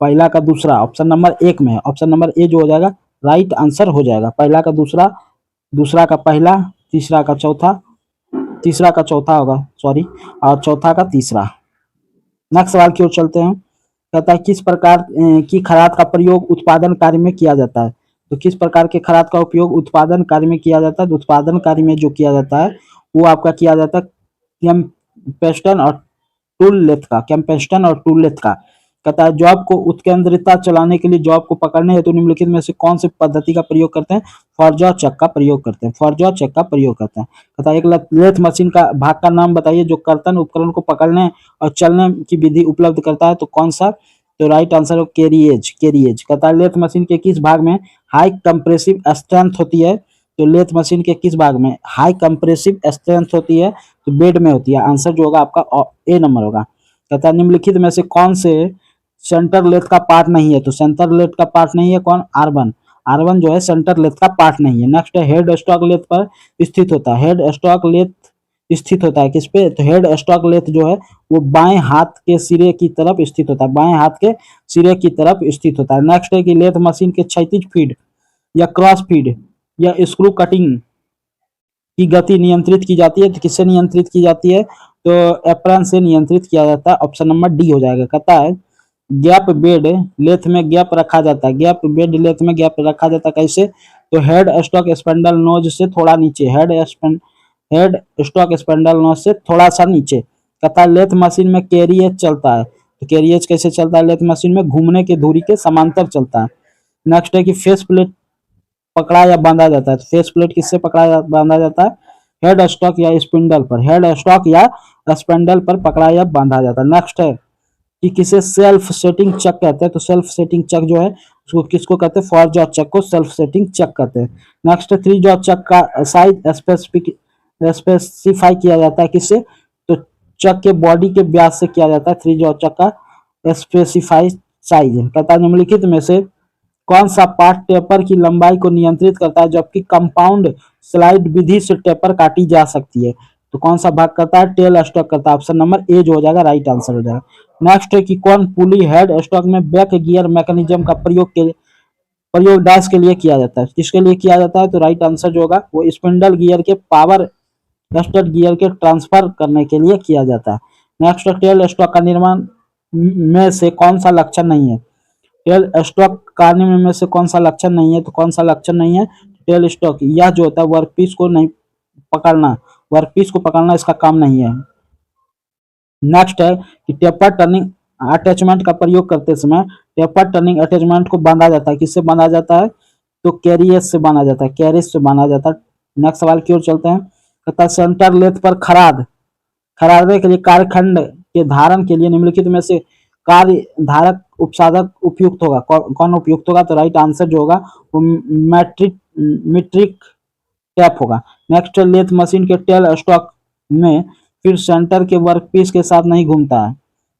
पहला का दूसरा ऑप्शन नंबर एक में है, ऑप्शन नंबर ए जो हो जाएगा राइट आंसर हो जाएगा। पहला का दूसरा, दूसरा का पहला, तीसरा का चौथा, तीसरा का चौथा होगा सॉरी, और चौथा का तीसरा। नेक्स्ट सवाल की ओर चलते हैं। कहता है किस प्रकार की खराद का प्रयोग उत्पादन कार्य में किया जाता है, तो किस प्रकार के खराद का उपयोग उत्पादन कार्य में किया जाता है, तो उत्पादन कार्य में जो किया जाता है वो आपका किया जाता है कैम्पेस्टन और टूल लेथ का, कैम्पेस्टन और टूल लेथ का। कहता है जॉब को उत्केंद्रिता चलाने के लिए जॉब को पकड़ने हेतु निम्नलिखित में से कौन सी पद्धति का प्रयोग करते हैं, फॉरजॉ चक का प्रयोग करते हैं, फॉरजॉ चक का प्रयोग करते हैं। कहता है एक लेथ मशीन का भाग का नाम बताइए जो कर्तन उपकरण को पकड़ने और चलने की विधि उपलब्ध करता है, तो कौन सा, तो राइट आंसर हो कैरिएज, कैरिएज। कहता है लेथ मशीन के किस भाग में हाई कंप्रेसिव स्ट्रेंथ होती है, तो लेथ मशीन के किस भाग में हाई कंप्रेसिव स्ट्रेंथ होती है, तो बेड में होती है। आंसर जो होगा आपका ए नंबर होगा। कहता है निम्नलिखित में से कौन से सेंटर लेथ का पार्ट नहीं है, तो सेंटर लेथ का पार्ट नहीं है कौन, आर1, आर1 जो है सेंटर लेथ का पार्ट नहीं है। नेक्स्ट है हेड स्टॉक लेथ पर स्थित होता है, हेड स्टॉक लेथ स्थित होता है किस पे, तो हेड स्टॉक लेथ जो है वो बाएं हाथ के सिरे की तरफ स्थित होता है, बाएं हाथ के सिरे की तरफ स्थित होता है। नेक्स्ट है कि लेथ मशीन के क्षैतिज फीड या क्रॉस फीड या स्क्रू कटिंग की गति नियंत्रित की जाती है, तो किससे नियंत्रित की जाती है, तो एप्रन से नियंत्रित किया जाता है। ऑप्शन नंबर डी हो जाएगा। कहता है गैप बेड लेथ में गैप रखा जाता है, गैप बेड लेथ में गैप रखा जाता है कैसे, तो हेड स्टॉक स्पेंडल नोज से थोड़ा नीचे, हेड स्टॉक स्पेंडल नोज से थोड़ा सा नीचे। कहता है लेथ मशीन में कैरिएज चलता है, तो कैरिएज कैसे चलता है, लेथ मशीन में घूमने के धुरी के समांतर चलता है। नेक्स्ट है कि फेस प्लेट पकड़ा या बांधा जाता है, तो फेस प्लेट किससे पकड़ा बांधा जाता है, हेड स्टॉक या स्पिंडल पर, हेड स्टॉक या स्पेंडल पर पकड़ा या बांधा जाता है। नेक्स्ट है कि किसे सेल्फ सेटिंग चक कहते हैं, तो सेल्फ सेटिंग चक जो है उसको किसको कहते हैं, फॉर जॉ चक को सेल्फ सेटिंग चक कहते हैं। नेक्स्ट थ्री जॉ चक का साइज स्पेसिफाई किया जाता है किससे, तो चक के बॉडी के व्यास से किया जाता है थ्री जॉ चक का स्पेसिफाई साइज। कहता है निम्नलिखित में से कौन सा पार्ट टेपर की लंबाई को नियंत्रित करता है जबकि कंपाउंड स्लाइड विधि से टेपर काटी जा सकती है, तो कौन सा भाग करता है, टेल स्टॉक करता है। ऑप्शन नंबर ए जो हो जाएगा राइट आंसर हो जाएगा। नेक्स्ट है कि कौन पुली हेड स्टॉक में बैक गियर मैकेनिज्म का प्रयोग डैश के लिए किया जाता है, किसके लिए किया जाता है, तो राइट आंसर जो होगा वो स्पिंडल गियर के पावर स्टेट गियर के ट्रांसफर करने के लिए किया जाता है। नेक्स्ट टेल स्टॉक का निर्माण में से कौन सा लक्षण नहीं है, टेल स्टॉक कार्य में से कौन सा लक्षण नहीं है, तो कौन सा लक्षण नहीं है, टेल स्टॉक यह जो होता है वर्कपीस को नहीं पकड़ना, वर्कपीस को पकड़ना इसका काम नहीं है। नेक्स्ट है कि टेपर टर्निंग अटैचमेंट का प्रयोग करते समय टेपर टर्निंग अटैचमेंट को बांधा जाता है, किससे बांधा जाता है, तो कैरियस से बांधा जाता है, कैरियस से बांधा जाता है। नेक्स्ट सवाल की ओर चलते हैं। कहता है सेंटर लेथ पर खरादने के लिए कार्यखंड के धारण के लिए निम्नलिखित में से कार्य धारक उपसाधक उपयुक्त होगा, कौन उपयुक्त होगा, तो राइट आंसर जो होगा वो मीट्रिक टैप होगा। नेक्स्ट लेथ मशीन के टेल स्टॉक में फिर सेंटर के वर्कपीस के साथ नहीं घूमता है,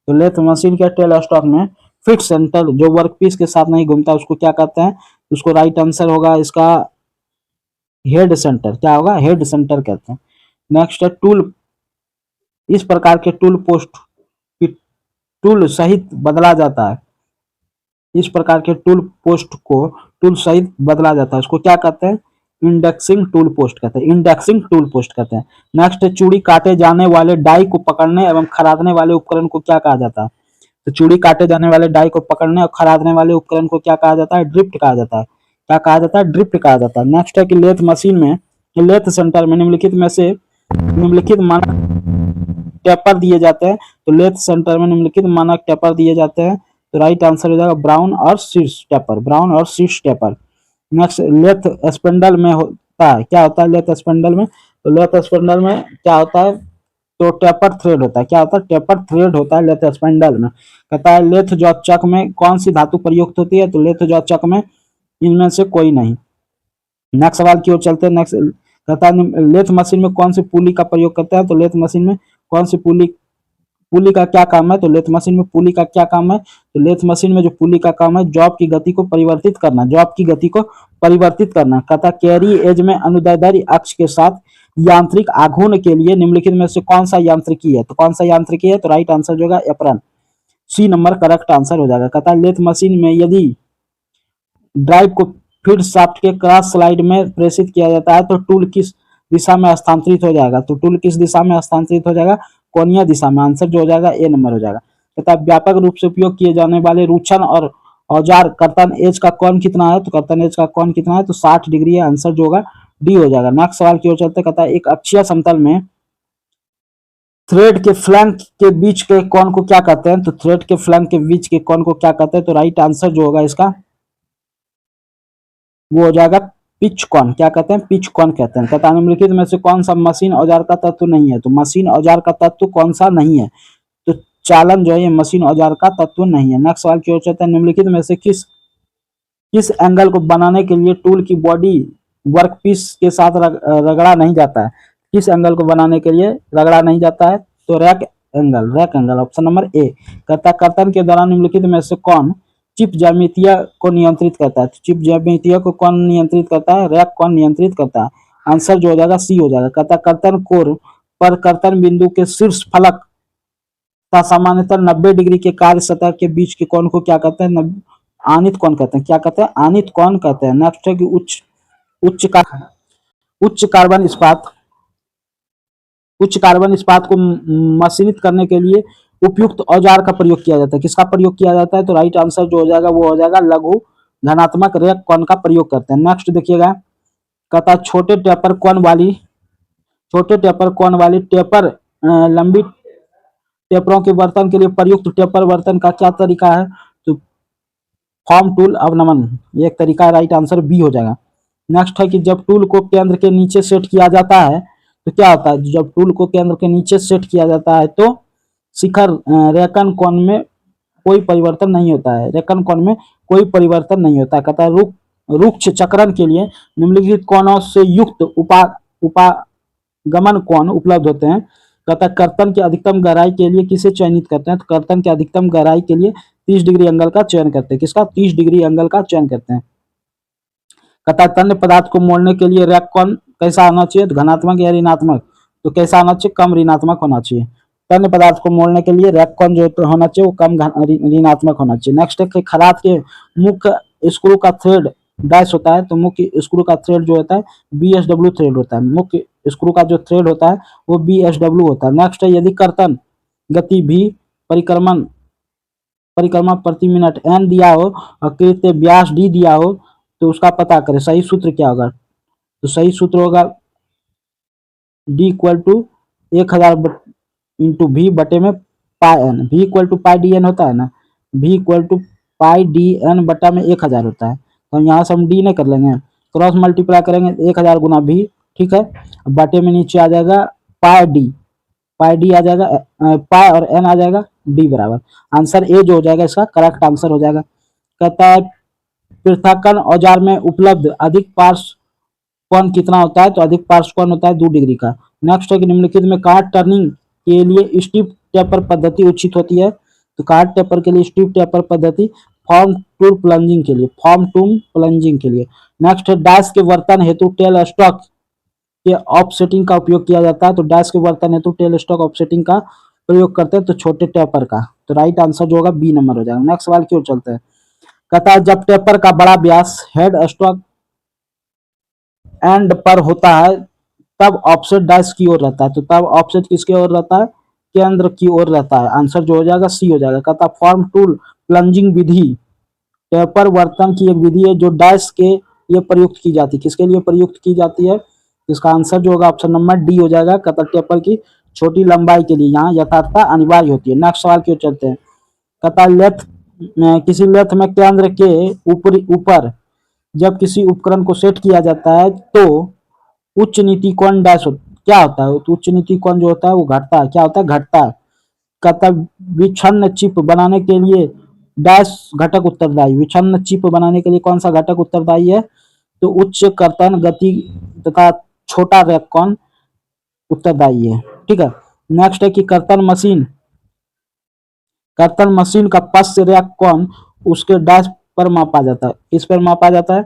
तो लेथ मशीन के टेल स्टॉक में फिट सेंटर जो वर्कपीस के साथ नहीं घूमता उसको क्या कहते हैं, उसको राइट आंसर होगा इसका हेड सेंटर, क्या होगा, हेड सेंटर कहते हैं। नेक्स्ट है टूल, इस प्रकार के टूल पोस्ट टूल सहित बदला जाता है, इस प्रकार के टूल पोस्ट को टूल सहित बदला जाता है उसको क्या कहते हैं, इंडेक्सिंग टूल पोस्ट कहते हैं, इंडेक्सिंग टूल पोस्ट कहते हैं। नेक्स्ट, चूड़ी काटे जाने वाले डाई को पकड़ने एवं खरादने वाले उपकरण को क्या कहा जाता है? तो चूड़ी काटे जाने वाले डाई को पकड़ने और खरादने वाले उपकरण को क्या कहा जाता है? ड्रिफ्ट कहा जाता है। क्या कहा जाता है? ड्रिफ्ट कहा जाता है। नेक्स्ट है कि लेथ मशीन में, लेथ सेंटर में निम्नलिखित में से निम्नलिखित मानक टेपर दिए जाते हैं। तो लेथ सेंटर में निम्नलिखित मानक टेपर दिए जाते हैं। तो राइट आंसर हो जाएगा ब्राउन और शीर्ष टेपर, ब्राउन और शीर्ष टेपर। नेक्स्ट, लेथ स्पिंडल में होता है, क्या होता है लेथ स्पिंडल में? तो लेथ स्पिंडल में क्या होता है? तो टेपर थ्रेड होता है। क्या होता है? टेपर थ्रेड होता है लेथ स्पिंडल में। कहता है लेथ जोतचक में कौन सी धातु प्रयुक्त होती है? तो लेथ जोतचक में इनमें से कोई नहीं। नेक्स्ट सवाल की ओर चलते हैं। नेक्स्ट कहता है लेथ मशीन में कौन सी पुली का प्रयोग करते हैं? तो लेथ मशीन में कौन सी पुली, पुली का क्या काम है? तो लेथ मशीन में पुली का क्या काम है? तो लेथ मशीन में जो पुली का काम है, जॉब की गति को परिवर्तित करना, जॉब की गति को परिवर्तित करना। कहता कैरी एज में अनुदैर्ध्य अक्ष के साथ यांत्रिक आघूर्ण के लिए निम्नलिखित में से कौन सा यांत्रिकी है? तो कौन सा यांत्रिकी है? तो राइट आंसर जो होगा apron, C number correct answer हो जाएगा। कहता है लेथ मशीन में यदि ड्राइव को फीड शाफ्ट के क्रॉस स्लाइड में प्रेषित किया जाता है तो टूल किस दिशा में हस्तांतरित हो जाएगा? तो टूल किस दिशा में हस्तांतरित हो जाएगा? कोणीय दिशा में। आंसर जो हो जाएगा ए नंबर हो जाएगा। तथा व्यापक रूप से उपयोग किए जाने वाले रुचन और औजार कर्तन एज का कोण कितना है? तो कर्तन एज का कोण कितना है? तो 60 डिग्री है। आंसर जो होगा डी हो जाएगा। नेक्स्ट सवाल की ओर चलते। कहता है एक अक्षीय समतल में थ्रेड के फ्लैंक के बीच के कोण को क्या कहते हैं? तो थ्रेड के फ्लैंक के बीच के कोण को क्या कहते हैं? तो राइट आंसर जो होगा इसका वो हो जाएगा पिच कोण। क्या कहते हैं? पिच कोण कहते हैं। कहता है निम्नलिखित में से कौन सा मशीन औजार का तत्व नहीं है? तो मशीन औजार का तत्व कौन सा नहीं है? तो चालन जो है ये मशीन औजार का तत्व नहीं है। नेक्स्ट सवाल की ओर चलते हैं। निम्नलिखित में से किस किस एंगल को बनाने के लिए टूल की बॉडी वर्कपीस के साथ रगड़ा नहीं जाता है? किस एंगल को बनाने के लिए रगड़ा नहीं जाता है? तो rack angle, rack angle option number ए। कहता कर्तन के दौरान निम्नलिखित में से कौन चिप ज्यामितीय को नियंत्रित करता है? तो चिप ज्यामितीय को कौन नियंत्रित करता है? रैक कौन नियंत्रित करता है? आंसर जो हो जाएगा सी हो जाएगा। कहता कर्तन कोर पर कर्तन बिंदु के शीर्ष फलक का सामान्यतः 90 डिग्री के कार्य सतह के बीच के कोण को क्या कहते हैं? आनित कोण कहते हैं। क्या कहते हैं? आनित कोण कहते हैं। नेक्स्ट है कि उच्च का उच्च कार्बन इस्पात उच्च कार्बन इस्पात को मशीनित करने के लिए उपयुक्त औजार का प्रयोग किया जाता है। किसका प्रयोग किया जाता है? तो राइट आंसर जो हो जाएगा वो हो जाएगा लघु धनात्मक रेक कोण का प्रयोग करते हैं। नेक्स्ट देखिएगा। कहता छोटे टेपर कोण वाली टेपर लंबी टेपरों के वर्तन के लिए प्रयुक्त टेपर वर्तन का क्या तरीका है? तो फॉर्म टूल अवनमन ये एक तरीका है। राइट आंसर बी हो जाएगा। नेक्स्ट है कि जब टूल को केंद्र के नीचे सेट किया जाता है तो क्या होता है? जब टूल को केंद्र के नीचे सेट किया जाता है तो शिखर रेखन कोण में कोई परिवर्तन नहीं होता है। रेखन कोण में कोई परिवर्तन नहीं होता है। कहता है रुक्ष चक्रण के लिए निम्नलिखित कोणों से युक्त उपागमन कोण उपलब्ध होते हैं। कहता है कर्तन की अधिकतम गहराई के लिए किसे चयनित करते हैं? तो कर्तन की अधिकतम गहराई के लिए 30 डिग्री एंगल का चयन करते हैं। किसका? 30 डिग्री एंगल का चयन करते हैं। कहता है तन्य पदार्थ को मोड़ने के लिए रैक कोण कैसा होना चाहिए? तो धनात्मक या ऋणात्मक? तो कैसा होना चाहिए? कम ऋणात्मक होना चाहिए। तन्य पदार्थ को मोड़ने के लिए रैक कोण जो होना चाहिए वो कम ऋणात्मक होना चाहिए। नेक्स्ट है खराद के मुख्य स्क्रू का थ्रेड डैश होता है। तो मुख्य स्क्रू का थ्रेड जो होता है BSW थ्रेड होता है। मुख्य स्क्रू का जो थ्रेड होता है वो BSW होता है। नेक्स्ट है यदि कर्तन गति भी परिक्रमा प्रति मिनट n दिया हो और कृत्य व्यास d दिया हो तो उसका पता करें। सही सूत्र क्या होगा? तो सही सूत्र होगा d equal to 1000 into v बटे में pi n। v equal to pi D N होता है ना, v equal to pi D N बटा में 1000 होता है। तो यहाँ से हम d नहीं कर लेंगे, क्रॉस मल्टीप्लाई करेंगे 1000 गुना v, ठीक है। बटे में नीचे आ जाएगा पाई डी आ जाएगा, पाई और n आ जाएगा d बराबर। आंसर ए जो हो जाएगा इसका करेक्ट आंसर हो जाएगा। कहता है पृथक्करण औजार में उपलब्ध अधिक पार्श्व कोण कितना होता है? तो अधिक पार्श्व कोण होता है 2 डिग्री का। नेक्स्ट है कि निम्नलिखित में कार टर्निंग के लिए स्टीप टेपर पद्धति उचित होती है। तो कार टेपर के लिए स्टीप टेपर पद्धति फॉर्म टू प्लंजिंग के लिए। नेक्स्ट है डैश के वर्तन हेतु टेल स्टॉक के ऑफसेटिंग का उपयोग किया जाता है। तो डैश के वर्तन हेतु टेल स्टॉक ऑफसेटिंग का प्रयोग करते हैं तो छोटे टेपर का। तो राइट आंसर जो होगा बी नंबर हो जाएगा। नेक्स्ट सवाल की ओर चलते हैं। कहता है जब टेपर का बड़ा व्यास हेड स्टॉक एंड पर होता है तब ऑफसेट डैश की ओर रहता है, तो तब ऑफसेट किसके ओर रहता है, केंद्र की ओर रहता है। आंसर जो हो जाएगा सी हो जाएगा। कहता फॉर्म टूल प्लंजिंग विधि टेपर वर्तन की एक विधि है जो डैश के लिए प्रयुक्त की जाती है। किसके लिए प्रयुक्त की जाती है, इसका आंसर जो होगा ऑप्शन नंबर डी हो जाएगा। कहता टेपर की छोटी लंबाई के लिए यहाँ यथार्थता अनिवार्य होती है। नेक्स्ट सवाल की ओर चलते हैं। कहता लेथ किसी लेथ में केंद्र के ऊपर जब किसी उपकरण को सेट किया जाता है तो उच्च नीति कोण डैश क्या होता है, तो उच्च नीति कोण जो होता है वो घटता है। क्या होता है, घटता है। कहता विच्छिन्न चिप बनाने के लिए डैश घटक उत्तरदायी, विच्छिन्न चिप बनाने के लिए कौन सा घटक उत्तरदायी है, तो उच्च कर्तन गति तथा छोटा रैक कोण उत्तरदायी है। ठीक है। नेक्स्ट है कि कर्तन मशीन का पश्च रैक कोण उसके डैश पर मापा जाता है। किस पर मापा जाता है,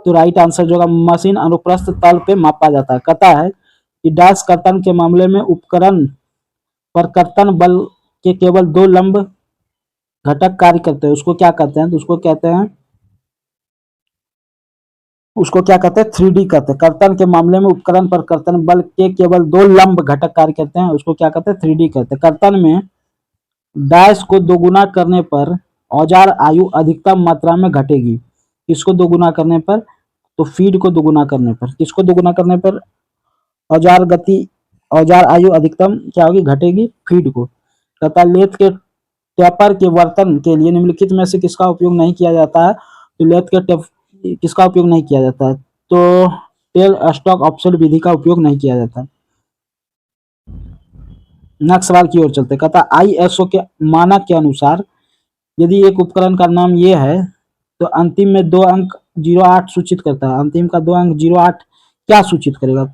तो राइट आंसर जो होगा मशीन अनुप्रस्थ तल पे मापा जाता है। कहता है कि डैश कर्तन के मामले में उपकरण पर कर्तन बल के केवल दो लंब घटक कार्य करते हैं, उसको क्या कहते हैं, तो उसको क्या कहते हैं 3D कहते हैं। कर्तन के मामले में उपकरण पर कर्तन बल के केवल दो लंब घटक कार्य करते हैं, उसको क्या कहते हैं 3D कहते हैं। कर्तन में डैश को दोगुना करने पर औजार आयु अधिकतम मात्रा में घटेगी। किसको दोगुना करने पर, तो फीड को दोगुना करने पर। किसको दोगुना करने पर, औजार आयु अधिकतम क्या होगी, घटेगी, फीड को। तथा लेथ के टेपर के वर्तन के लिए निम्नलिखित में से किसका उपयोग नहीं किया जाता है, तो लेथ के किसका उपयोग नहीं किया जाता है, तो टेल स्टॉक ऑफसेट विधि का उपयोग नहीं किया जाता। नेक्स्ट सवाल की ओर चलते। कहता आईएसओ के मानक के अनुसार यदि एक उपकरण का नाम ये है तो अंतिम में 2 अंक 08 सूचित करता है। अंतिम का 2 अंक 08 क्या सूचित करेगा,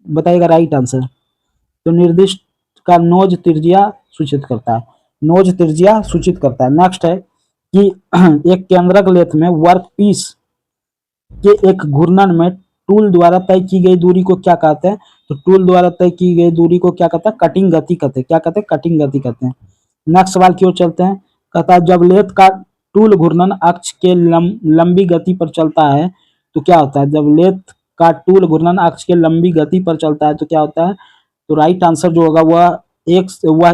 बताइएगा राइट आंसर। तो निर्दिष्ट का नोज त्रिज्या सूचित करता है, नोज त्रिज्या सूचित करता है। नेक्स्ट है कि एक केंद्रक लेथ में वर्क पीस के एक घूर्णन में टूल द्वारा तय की गई दूरी को क्या कहते हैं, तो टूल द्वारा तय की गई दूरी को क्या कहते हैं, कटिंग गति कहते हैं। क्या कहते हैं, कटिंग गति कहते हैं। नेक्स्ट सवाल की ओर चलते हैं। कहता है जब लेथ का टूल घूर्णन अक्ष के लंबी गति पर चलता है तो क्या होता है, जब लेथ का टूल घूर्णन अक्ष के लंबी गति पर चलता है तो क्या होता है, तो राइट आंसर जो होगा वह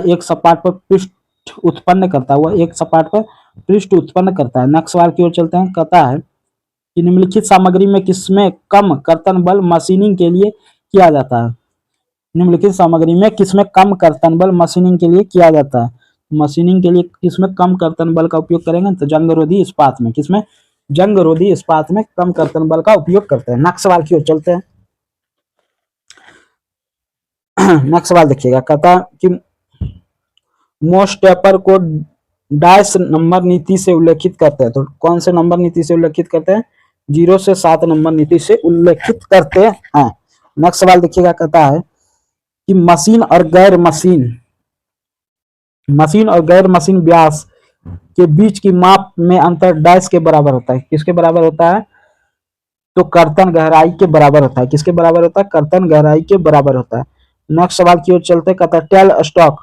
एक सपाट पर पृष्ठ उत्पन्न करता है, वह एक सपाट पर पृष्ठ उत्पन्न करता है। नेक्स्ट सवाल की ओर चलते हैं। कहता है कि निम्नलिखित सामग्री में किसमें कम कर्तन बल मशीनिंग के लिए किया जाता है, निम्नलिखित सामग्री में किसमें कम कर्तन बल मशीनिंग के लिए किया जाता है, मशीनिंग के लिए किसमें कम कर्तन बल का उपयोग करेंगे, तो जंगरोधी इस्पात में। किसमें, जंगरोधी इस्पात में कम कर्तन बल का उपयोग करते हैं। नेक्स्ट सवाल की ओर चलते हैं। नेक्स्ट सवाल देखिएगा। कहता कि मोस्ट टेपर को डैश नंबर नीति से उल्लेखित करते हैं, तो कौन से नंबर नीति से उल्लेखित करते हैं, 0 से 7 नंबर नीति से उल्लेखित करते हैं। नेक्स्ट सवाल देखिएगा। कहता है कि मशीन और गैर मशीन व्यास के बीच की माप में अंतर डैश के बराबर होता है। किसके बराबर होता है, तो कर्तन गहराई के बराबर होता है। किसके बराबर होता है, कर्तन गहराई के बराबर होता है। नेक्स्ट सवाल की ओर चलते। कहता है टेल स्टॉक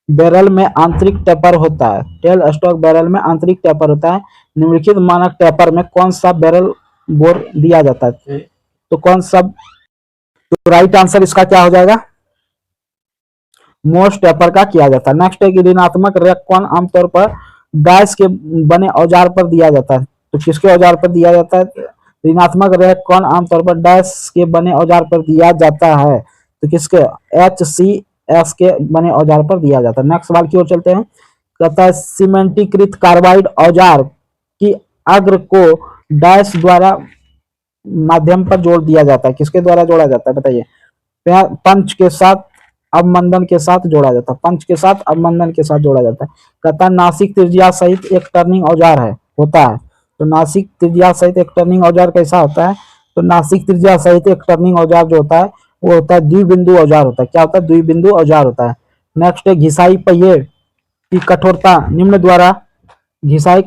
बैरल में आंतरिक टेपर होता है, टेल स्टॉक बैरल में आंतरिक टेपर होता है। निम्नलिखित मानक टेपर में कौन सा बैरल बोर दिया जाता है, तो कौन सा, तो राइट आंसर इसका क्या हो जाएगा, मोस्ट टेपर का किया जाता है। नेक्स्ट है कि ऋणात्मक रैक कोण आमतौर पर डैश के बने औजार पर दिया जाता है, तो किसके औजार पर दिया जाता है, ऋणात्मक रैक कोण आमतौर पर डैश के बने औजार पर दिया जाता है, तो किसके, HCS के बने औजार पर दिया जाता है। नेक्स्ट सवाल की ओर चलते हैं। कहता है सीमेंटीकृत कार्बाइड औजार की अग्र को डैश द्वारा माध्यम पर जोड़ दिया जाता है। किसके द्वारा जोड़ा जाता है, बताइए, पंच के साथ अवमंदन के साथ जोड़ा जाता है, पंच के साथ अवमंदन के साथ जोड़ा जाता है। कहता है नासिक त्रिज्या सहित एक टर्निंग औजार है होता है, तो नासिक त्रिज्या सहित एक टर्निंग औजार कैसा होता है, तो नासिक त्रिज्या सहित एक टर्निंग औजार जो होता है वो होता है द्विबिंदु औजार होता है। क्या होता है, द्विबिंदु औजार होता है। नेक्स्ट है घिसाई पहिए की कठोरता निम्न द्वारा, घिसाई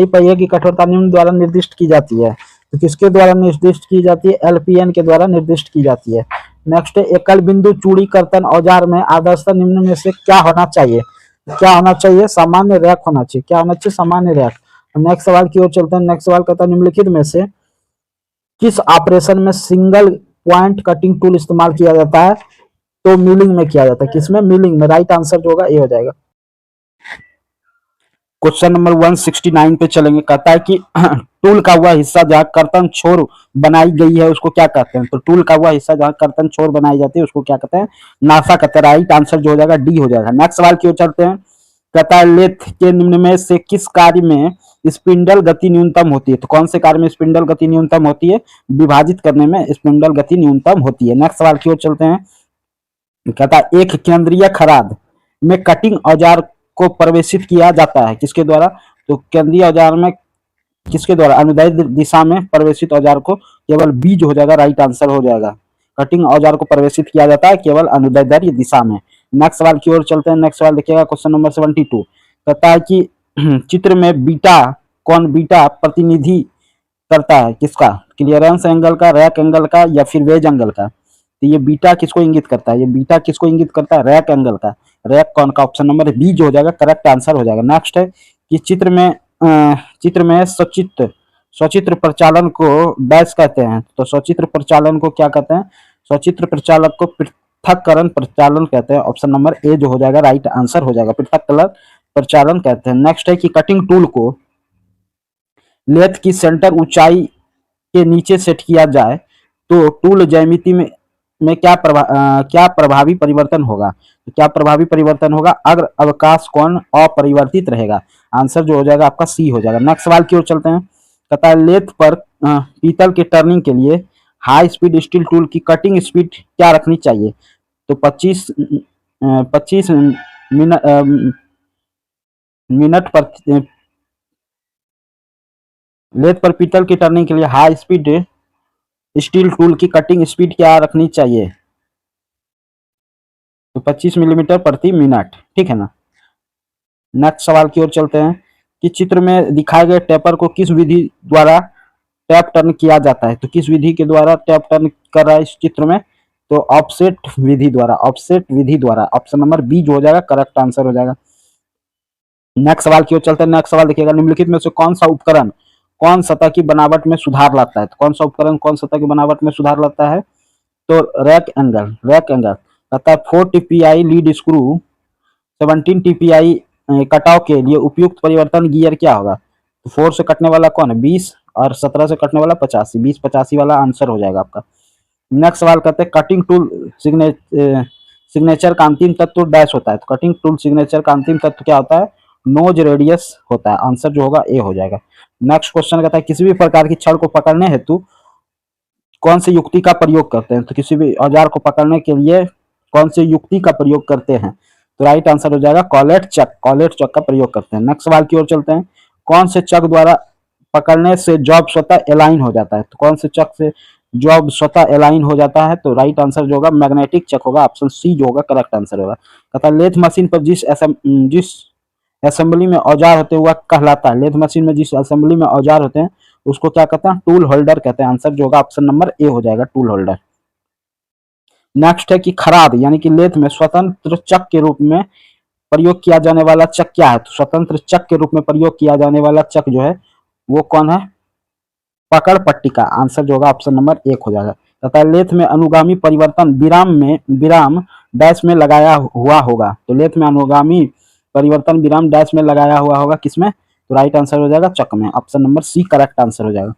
पहिए की कठोरता निम्न द्वारा निर्दिष्ट की जाती है, तो किसके द्वारा निर्दिष्ट की जाती है, LPN के द्वारा निर्दिष्ट की जाती है। नेक्स्ट है एकल बिंदु चूड़ी कर्तन औजार में आदर्शतः निम्न में से क्या होना चाहिए, क्या होना चाहिए, सामान्य रैक होना चाहिए। क्या होना चाहिए, सामान्य रैक। नेक्स्ट सवाल की ओर चलते हैं। नेक्स्ट सवाल कहता है निम्नलिखित में से किस ऑपरेशन में सिंगल पॉइंट कटिंग टूल इस्तेमाल किया जाता है? तो मिलिंग में किया जाता है। किसमें? मिलिंग में। राइट आंसर जो होगा ए हो जाएगा। क्वेश्चन नंबर 169 पे चलेंगे। कहता है कि टूल का वह हिस्सा जहाँ कर्तन छोर बनाई गई है उसको क्या कहते हैं? तो टूल का वह हिस्सा जहाँ कर्तन छोर बनाई जाती है उसको क्या कहते हैं? नासा कहते हैं। राइट आंसर जो हो जाएगा डी हो जाएगा। नेक्स्ट सवाल की ओर चलते हैं। कहता है लेथ के निम्न में से किस कार्य में स्पिंडल गति न्यूनतम होती है? तो कौन से कार्य में स्पिंडल गति न्यूनतम होती है? विभाजित करने में स्पिंडल गति न्यूनतम होती है। नेक्स्ट सवाल की ओर चलते हैं। कहता है एक केंद्रीय खराद में कटिंग औजार को प्रवेशित किया जाता है किसके द्वारा? तो केंद्रीय औजार में किसके द्वारा? अनुदैर्ध्य दिशा में प्रवेशित औजार को केवल बी जो हो जाएगा राइट आंसर हो जाएगा। कटिंग औजार को प्रवेशित किया जाता है केवल अनुदैर्ध्य दिशा में। नेक्स्ट सवाल की ओर चलते हैं। नेक्स्ट सवाल देखिएगा क्वेश्चन नंबर 72। कहता है कि चित्र में बीटा कौन बीटा प्रतिनिधि करता है किसका? क्लियरेंस एंगल का, रैक एंगल का, या फिर वेज एंगल का? तो ये बीटा किसको इंगित करता है? ये बीटा किसको इंगित करता है? रैक एंगल का। रैक कौन का? ऑप्शन नंबर बी जो हो जाएगा करेक्ट आंसर हो जाएगा। नेक्स्ट है कि चित्र में सचित्र प्रचालन को डैश कहते हैं। तो सचित्र प्रचालन को क्या कहते हैं? सचित्र प्रचालक को पृथक्करण प्रचालन कहते हैं। ऑप्शन नंबर ए जो हो जाएगा राइट आंसर हो जाएगा। पृथक्करण प्रचालन कहते हैं। नेक्स्ट है कि कटिंग टूल को लेथ की सेंटर ऊंचाई के नीचे सेट किया जाए तो टूल ज्यामिति में क्या प्रभावी परिवर्तन होगा? तो क्या प्रभावी परिवर्तन होगा? अग्र अवकाश कोण अपरिवर्तित रहेगा। आंसर जो हो जाएगा आपका सी हो जाएगा। नेक्स्ट सवाल की ओर चलते हैं। कहता है लेथ पर पीतल के टर्निंग के लिए हाई स्पीड स्टील टूल की कटिंग स्पीड क्या रखनी चाहिए? तो 25 मिनट पर लेथ पर पीतल की टर्निंग के लिए हाई स्पीड स्टील टूल की कटिंग स्पीड क्या रखनी चाहिए? तो 25 मिलीमीटर प्रति मिनट। ठीक है ना। नेक्स्ट सवाल की ओर चलते हैं कि चित्र में दिखाए गए टेपर को किस विधि द्वारा टैप टर्न किया जाता है? तो किस विधि के द्वारा टैप टर्न कर रहा है इस चित्र में? तो ऑफसेट विधि द्वारा। ऑफसेट विधि द्वारा। ऑप्शन नंबर बी जो हो जाएगा करेक्ट आंसर हो जाएगा। नेक्स्ट सवाल की ओर चलते हैं। नेक्स्ट सवाल देखिएगा निम्नलिखित में से कौन सा उपकरण कौन सतह की बनावट में सुधार लाता है? तो कौन सा उपकरण कौन सतह की बनावट में सुधार लाता है? तो रैक एंगल। रैक एंगल कहता है 4 टीपीआई लीड स्क्रू 17 टीपीआई कटाव के लिए उपयुक्त परिवर्तन गियर क्या होगा? तो 4 से कटने वाला कौन है? 20 और 17 से कटने वाला 85। 20-85 वाला आंसर हो जाएगा आपका। नेक्स्ट सवाल कहते हैं कटिंग टूल सिग्नेचर का अंतिम तत्व डैश होता है। तो कटिंग टूल सिग्नेचर का अंतिम तत्व क्या होता है? नोज रेडियस होता है। आंसर जो होगा ए हो जाएगा। नेक्स्ट क्वेश्चन कहता है किसी भी प्रकार की छड़ को पकड़ने हेतु कौन सी युक्ति का प्रयोग करते हैं? तो किसी भी औजार को पकड़ने के लिए कौन सी युक्ति का प्रयोग करते हैं? तो राइट आंसर हो जाएगा कॉलेट चक। कॉलेट चक का प्रयोग करते हैं। नेक्स्ट सवाल की ओर चलते हैं। कौन से चक द्वारा पकड़ने से जॉब स्वतः एलाइन हो जाता है? तो कौन से चक से जॉब स्वतः एलाइन हो जाता है? तो राइट आंसर जो होगा मैग्नेटिक चक होगा। ऑप्शन सी जो होगा करेक्ट आंसर होगा। कहता लेथ मशीन पर जिस असेंबली में औजार होते हैं वह कहलाता है। लेथ मशीन में जिस असेंबली में औजार होते हैं उसको क्या कहते हैं? टूल होल्डर कहते हैं। आंसर जो होगा ऑप्शन नंबर ए हो जाएगा टूल होल्डर। नेक्स्ट है कि खराद यानी कि लेथ में स्वतंत्र चक के रूप में प्रयोग किया जाने वाला चक क्या है? तो स्वतंत्र चक के रूप में प्रयोग किया जाने वाला चक जो है वो कौन है? पकड़ पट्टी का। आंसर जो होगा ऑप्शन नंबर एक हो जाएगा। तथा लेथ में अनुगामी परिवर्तन विराम डैश में लगाया हुआ होगा। तो लेथ में अनुगामी परिवर्तन विराम डैश में लगाया हुआ होगा किसमें? तो राइट आंसर हो जाएगा चक में। Option number C correct answer हो जाएगा।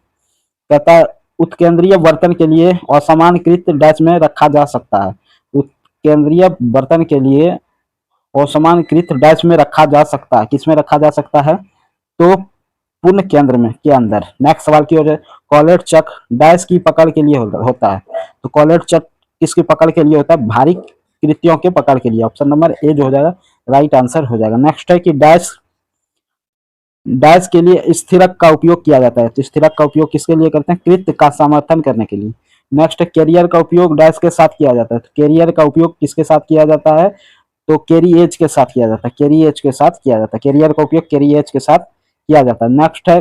कहता है उत्केंद्रीय बर्तन के लिए असमानकृत डैश में रखा जा सकता है। उत्केंद्रीय बर्तन के लिए असमानकृत डैश में रखा जा सकता है। किसमें रखा जा सकता है? तो पूर्ण केंद्र में के अंदर। नेक्स्ट सवाल की ओर कॉलेट चक डैश की पकड़ के लिए होता है। तो कॉलेट चक किसकी पकड़ के लिए होता है? भारी कृतियों के पकड़ के लिए। ऑप्शन नंबर ए जो हो जाएगा राइट आंसर हो जाएगा। नेक्स्ट है कि डैश के लिए स्थिरक का उपयोग किया जाता है। तो स्थिरक का उपयोग किसके लिए करते हैं? कृत्य का समर्थन करने के लिए। नेक्स्ट कैरियर का उपयोग डैश के साथ किया जाता है। तो कैरियर का उपयोग किसके साथ किया जाता है? तो कैरी एज के साथ किया जाता है। कैरी एज के साथ किया जाता है। कैरियर का उपयोग कैरी एज के साथ किया जाता है। नेक्स्ट है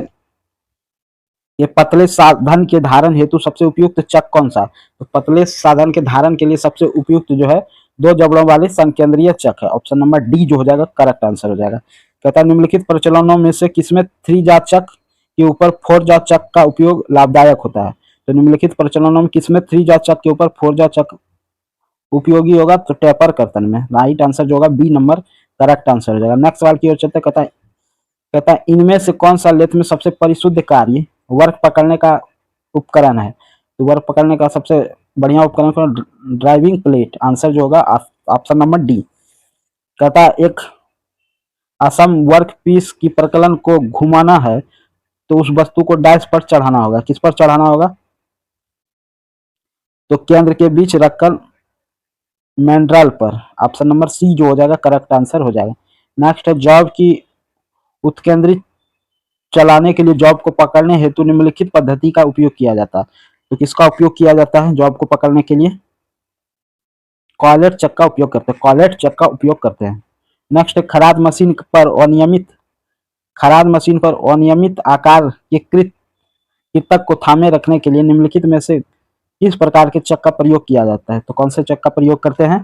ये पतले साधन के धारण हेतु सबसे उपयुक्त चक कौन सा? तो पतले साधन के धारण के लिए सबसे उपयुक्त जो है 2 जबड़ों वाले संकेंद्रीय चक है। ऑप्शन नंबर डी जो हो जाएगा करेक्ट आंसर हो जाएगा। कहता है निम्नलिखित प्रचलनों में से किसमें 3 जात चक के ऊपर 4 जात चक का उपयोग लाभदायक होता है? तो निम्नलिखित प्रचलनों में किसमें 3 जॉ चक के ऊपर 4 जॉ चक उपयोगी होगा? तो टेपर कर्तन में। राइट आंसर जो होगा बी नंबर करेक्ट आंसर हो जाएगा। नेक्स्ट सवाल की ओर चलते, कहता है इनमें से कौन सा लेथ में सबसे परिशुद्ध कार्य वर्क पकड़ने का उपकरण है? तो वर्क पकड़ने का सबसे बढ़िया उपकरण कौन? Driving plate. आंसर जो होगा ऑप्शन नंबर डी। कहता है एक असम वर्क पीस की प्रकलन को घुमाना है तो उस वस्तु को डैश पर चढ़ाना होगा। किस पर चढ़ाना होगा? तो केंद्र के बीच रखकर मैंड्रल पर। ऑप्शन नंबर सी जो हो जाएगा करेक्ट आंसर हो जाएगा। नेक्स्ट है जॉब की उत्केंद्रित चलाने के लिए जॉब को पकड़ने हेतु निम्नलिखित पद्धति का उपयोग किया जाता है। तो किसका उपयोग किया जाता है जॉब को पकड़ने के लिए? कॉलेट चक का उपयोग करते हैं। कॉलेट चक का उपयोग करते हैं। नेक्स्ट है खराद मशीन पर अनियमित आकार के कृतक को थामे रखने के लिए निम्नलिखित में से किस प्रकार के चक का प्रयोग किया जाता है? तो कौन से चक का प्रयोग करते हैं?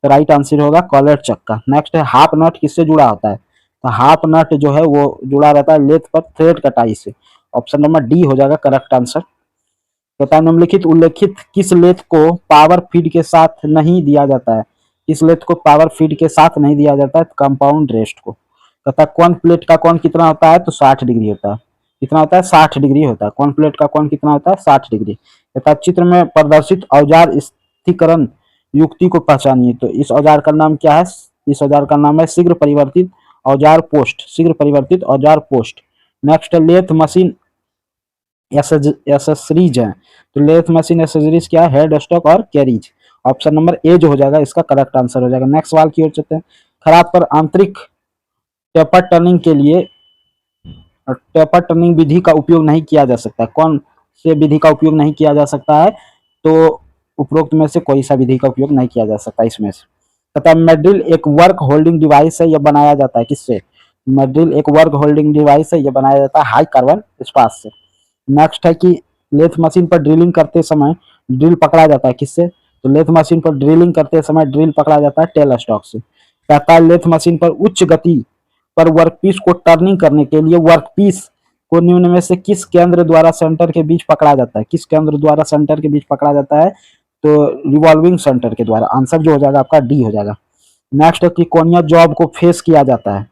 तो राइट आंसर होगा कॉलर चक का। नेक्स्ट है हाफ नट किससे जुड़ा होता है? तो हाफ नट जो है वो जुड़ा रहता है लेथ पर थ्रेड कटाई से। ऑप्शन नंबर डी हो जाएगा करेक्ट आंसर। कहता है निम्नलिखित उल्लेखित किस लेथ को पावर फीड के साथ नहीं दिया जाता है? किस लेथ को पावर फीड के साथ नहीं दिया जाता है? कंपाउंड रेस्ट को। कहता है कौन प्लेट का कौन कितना होता है? तो 60 डिग्री होता है। कितना होता है? 60 डिग्री होता है। कौन प्लेट का कौन कितना होता है? 60 डिग्री। कहता चित्र में प्रदर्शित औजार स्थिरीकरण युक्ति को पहचानिए। तो इस औजार का नाम क्या है? इस औजार का नाम है शीघ्र परिवर्तित औजार पोस्ट। शीघ्र परिवर्तित औजार post. Next lathe machine accessories है। तो लेथ मशीन एसेसरीज क्या है? हेड स्टॉक और कैरीज। ऑप्शन नंबर ए जो हो जाएगा इसका करेक्ट आंसर हो जाएगा। नेक्स्ट सवाल की ओर चलते हैं। खराद पर आंतरिक टेपर टर्निंग के लिए टेपर टर्निंग विधि का उपयोग नहीं किया जा सकता। कौन से विधि का उपयोग नहीं किया जा सकता है? तो उपरोक्त में से कोई सा विधि का उपयोग नहीं किया जा सकता इसमें से। तथा मेड्रिल एक वर्क होल्डिंग डिवाइस है, यह बनाया जाता है किससे? मेड्रिल एक वर्क होल्डिंग डिवाइस है, यह बनाया जाता है हाई कार्बन इस्पात से। नेक्स्ट है कि लेथ मशीन पर ड्रिलिंग करते समय ड्रिल पकड़ा जाता है किससे? तो लेथ मशीन पर ड्रिलिंग करते समय ड्रिल पकड़ा जाता है टेल स्टॉक से। कहता है लेथ मशीन पर उच्च गति पर वर्कपीस को टर्निंग करने के लिए वर्कपीस को निम्न में से किस केंद्र द्वारा सेंटर के बीच पकड़ा जाता है? किस केंद्र द्वारा सेंटर के बीच पकड़ा जाता है? तो रिवॉल्विंग सेंटर के द्वारा। आंसर जो हो जाएगा आपका डी हो जाएगा। नेक्स्ट है कि कोनिया जॉब को फेस किया जाता है।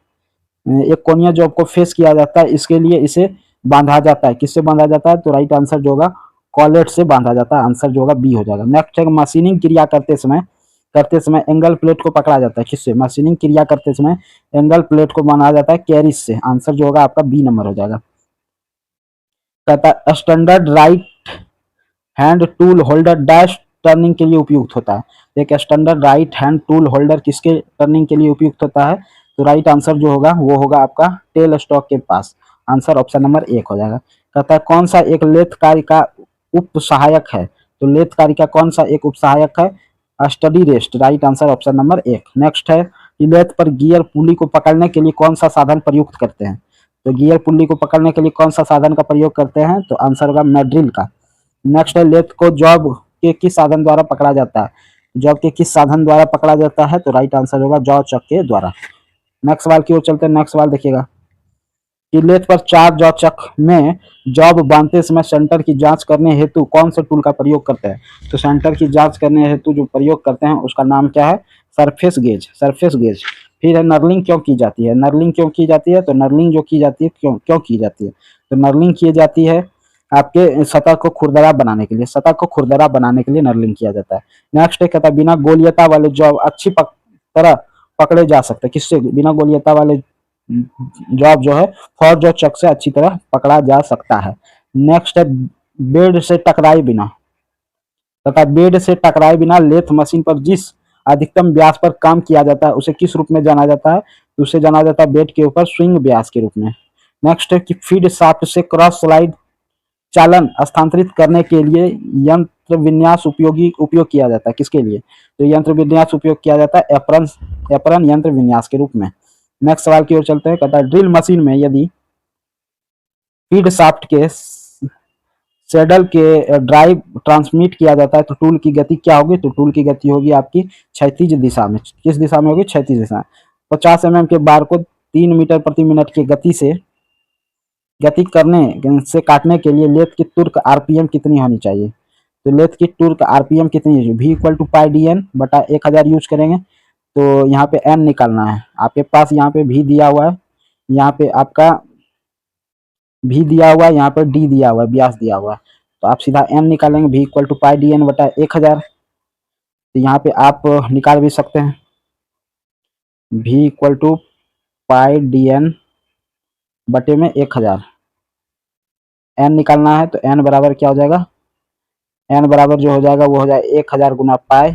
एक कोनिया जॉब को फेस किया जाता है, इसके लिए इसे बांधा जाता है। किससे बांधा जाता है? तो राइट आंसर जो होगा कॉलेट से बांधा जाता है। आंसर जो होगा बी हो जाएगा। नेक्स्ट है मशीनिंग क्रिया करते समय एंगल प्लेट को पकड़ा जाता है किससे? मशीनिंग क्रिया करते समय एंगल प्लेट को बनाया जाता है कैरिज से। आंसर जो होगा आपका बी नंबर हो जाएगा। कहता है standard right hand tool holder dash turning के लिए उपयुक्त होता है। एक standard right hand tool holder किसके टर्निंग के लिए उपयुक्त होता है? तो राइट आंसर जो होगा वो होगा आपका टेल स्टॉक के पास। आंसर ऑप्शन नंबर 1 हो जाएगा। कहता है कौन सा एक लेथ कार्य का उप सहायक है? तो लेथ कार्य का कौन सा एक उप सहायक है? Study rest. Right answer option number 1। Next है लेथ पर गियर पुली को पकड़ने के लिए कौन सा साधन प्रयुक्त करते हैं? तो गियर पुली को पकड़ने के लिए कौन सा साधन का प्रयोग करते हैं? तो आंसर होगा मेड्रिल का। नेक्स्ट है लेथ को जॉब के किस साधन द्वारा पकड़ा जाता है? जॉब के किस साधन द्वारा पकड़ा जाता है? तो राइट आंसर होगा जॉ चक के द्वारा। नेक्स्ट सवाल की ओर चलते हैं। नेक्स्ट सवाल देखिएगा कि लेथ पर 4 जॉ चक में जॉब बांधते समय सेंटर की जांच करने हेतु कौन से टूल का प्रयोग करते हैं? तो सेंटर की जांच करने हेतु जो प्रयोग करते हैं उसका नाम क्या है? Surface gauge. Surface gauge. फिर है नर्लिंग क्यों की जाती है? नर्लिंग क्यों की जाती है? तो नर्लिंग जो की जाती है क्यों की जाती है? तो नर्लिंग की जाती है आपके सतह को खुरदरा बनाने के लिए। सतह को खुरदरा बनाने के लिए नर्लिंग किया जाता है। नेक्स्ट है कहता बिना गोलीयता वाले जॉब अच्छी तरह पकड़े जा सकते हैं किससे? बिना गोलीयता वाले जॉब जो है फॉर जॉब चक से अच्छी तरह पकड़ा जा सकता है। नेक्स्ट है बेड से टकराए बिना। तथा बेड से टकराए बिना लेथ मशीन पर जिस अधिकतम व्यास पर काम किया जाता है उसे किस रूप में जाना जाता है? तो उसे जाना जाता है बेड के ऊपर स्विंग व्यास के रूप में। नेक्स्ट है कि फीड शाफ्ट से क्रॉस स्लाइड चालन स्थानांतरित करने के लिए यंत्र विन्यास उपयोग किया जाता है किसके लिए? तो यंत्र विन्यास उपयोग किया जाता है एप्रन यंत्र विन्यास के रूप में। नेक्स्ट सवाल की ओर चलते हैं। कहता है ड्रिल मशीन में यदि फीड शाफ्ट के सैडल के ड्राइव ट्रांसमिट किया जाता है तो टूल की गति क्या होगी? तो टूल की गति होगी आपकी क्षैतिज दिशा में। किस दिशा में होगी? क्षैतिज दिशा। 50 mm के बार को 3 मीटर प्रति मिनट की गति से गति करने से काटने के लिए लेथ की तुर्क आरपीएम कितनी होनी चाहिए? तो लेथ की तुर्क आरपीएम कितनी है? v equal to pi D N बटा 1000 यूज करेंगे। तो यहाँ पे n निकालना है, आपके पास यहाँ पे v दिया हुआ है, यहाँ पे आपका v दिया हुआ है, यहाँ पर d दिया हुआ है, व्यास दिया हुआ है। तो आप सीधा n निकालेंगे, v equal to pi D N बटा 1000। तो यहाँ पे आप निकाल भी सकते हैं v equal to pi D N बटे में 1000। n निकालना है तो n बराबर क्या हो जाएगा? n बराबर जो हो जाएगा वो हो जाएगा 1000 गुना पाई,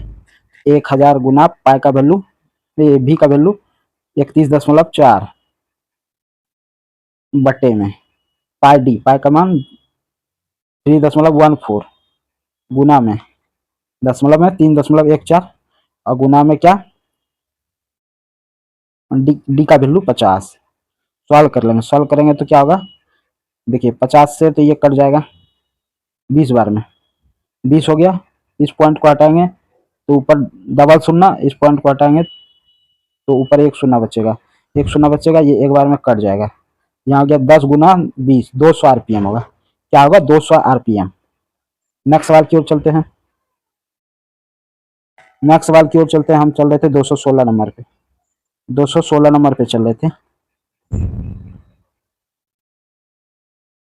1000 गुना पाई का वैल्यू, v का वैल्यू 31.4 बटे में पाई डी, पाई का मान 3.14 गुना में दशमलव में 3.14 और गुना में क्या डी का वैल्यू 50। सॉल्व कर लेंगे, सॉल्व करेंगे तो क्या होगा? देखिए 50 से तो ये कट जाएगा 20 बार में, 20 हो गया। इस पॉइंट को हटाएंगे तो ऊपर डबल शून्य, इस पॉइंट को हटाएंगे तो ऊपर एक शून्य बचेगा, एक शून्य बचेगा, ये एक बार में कट जाएगा। यहाँ हो गया 10 गुना 20, 200 आरपीएम होगा। क्या होगा? 200 आरपीएम। नेक्स्ट सवाल की ओर चलते हैं, नेक्स्ट सवाल की ओर चलते हैं। हम चल रहे थे 216 नंबर पे, 216 नंबर पे चल रहे थे।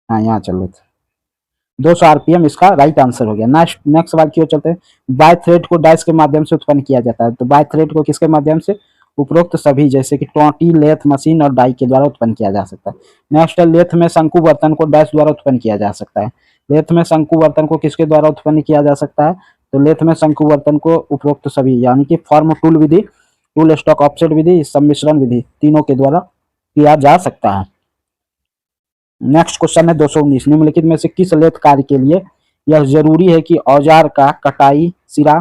हाँ यहाँ चल रहे थे। 200 आरपीएम इसका राइट आंसर हो गया। नेक्स्ट नेक्स्ट सवाल की ओर चलते हैं। बाय थ्रेड को डाइस के माध्यम से उत्पन्न किया जाता है। तो बाय थ्रेड को किसके माध्यम से? उपरोक्त सभी जैसे कि टोंटी, लेथ मशीन और डाई के द्वारा उत्पन्न किया जा सकता है। नेक्स्ट है लेथ में शंकु बर्तन को डैश द्वारा उत्पन्न किया जा सकता है। लेथ में शंकु बर्तन को किसके द्वारा उत्पन्न किया जा सकता है? तो लेथ में शंकु बर्तन को उपरोक्त सभी यानी कि फॉर्म टूल विधि, टूल स्टॉक ऑफसेट विधि, सम्मिश्रण विधि, तीनों के द्वारा किया जा सकता है। नेक्स्ट क्वेश्चन है 219। निम्नलिखित में से किस लेथ कार्य के लिए यह जरूरी है कि औजार का कटाई सिरा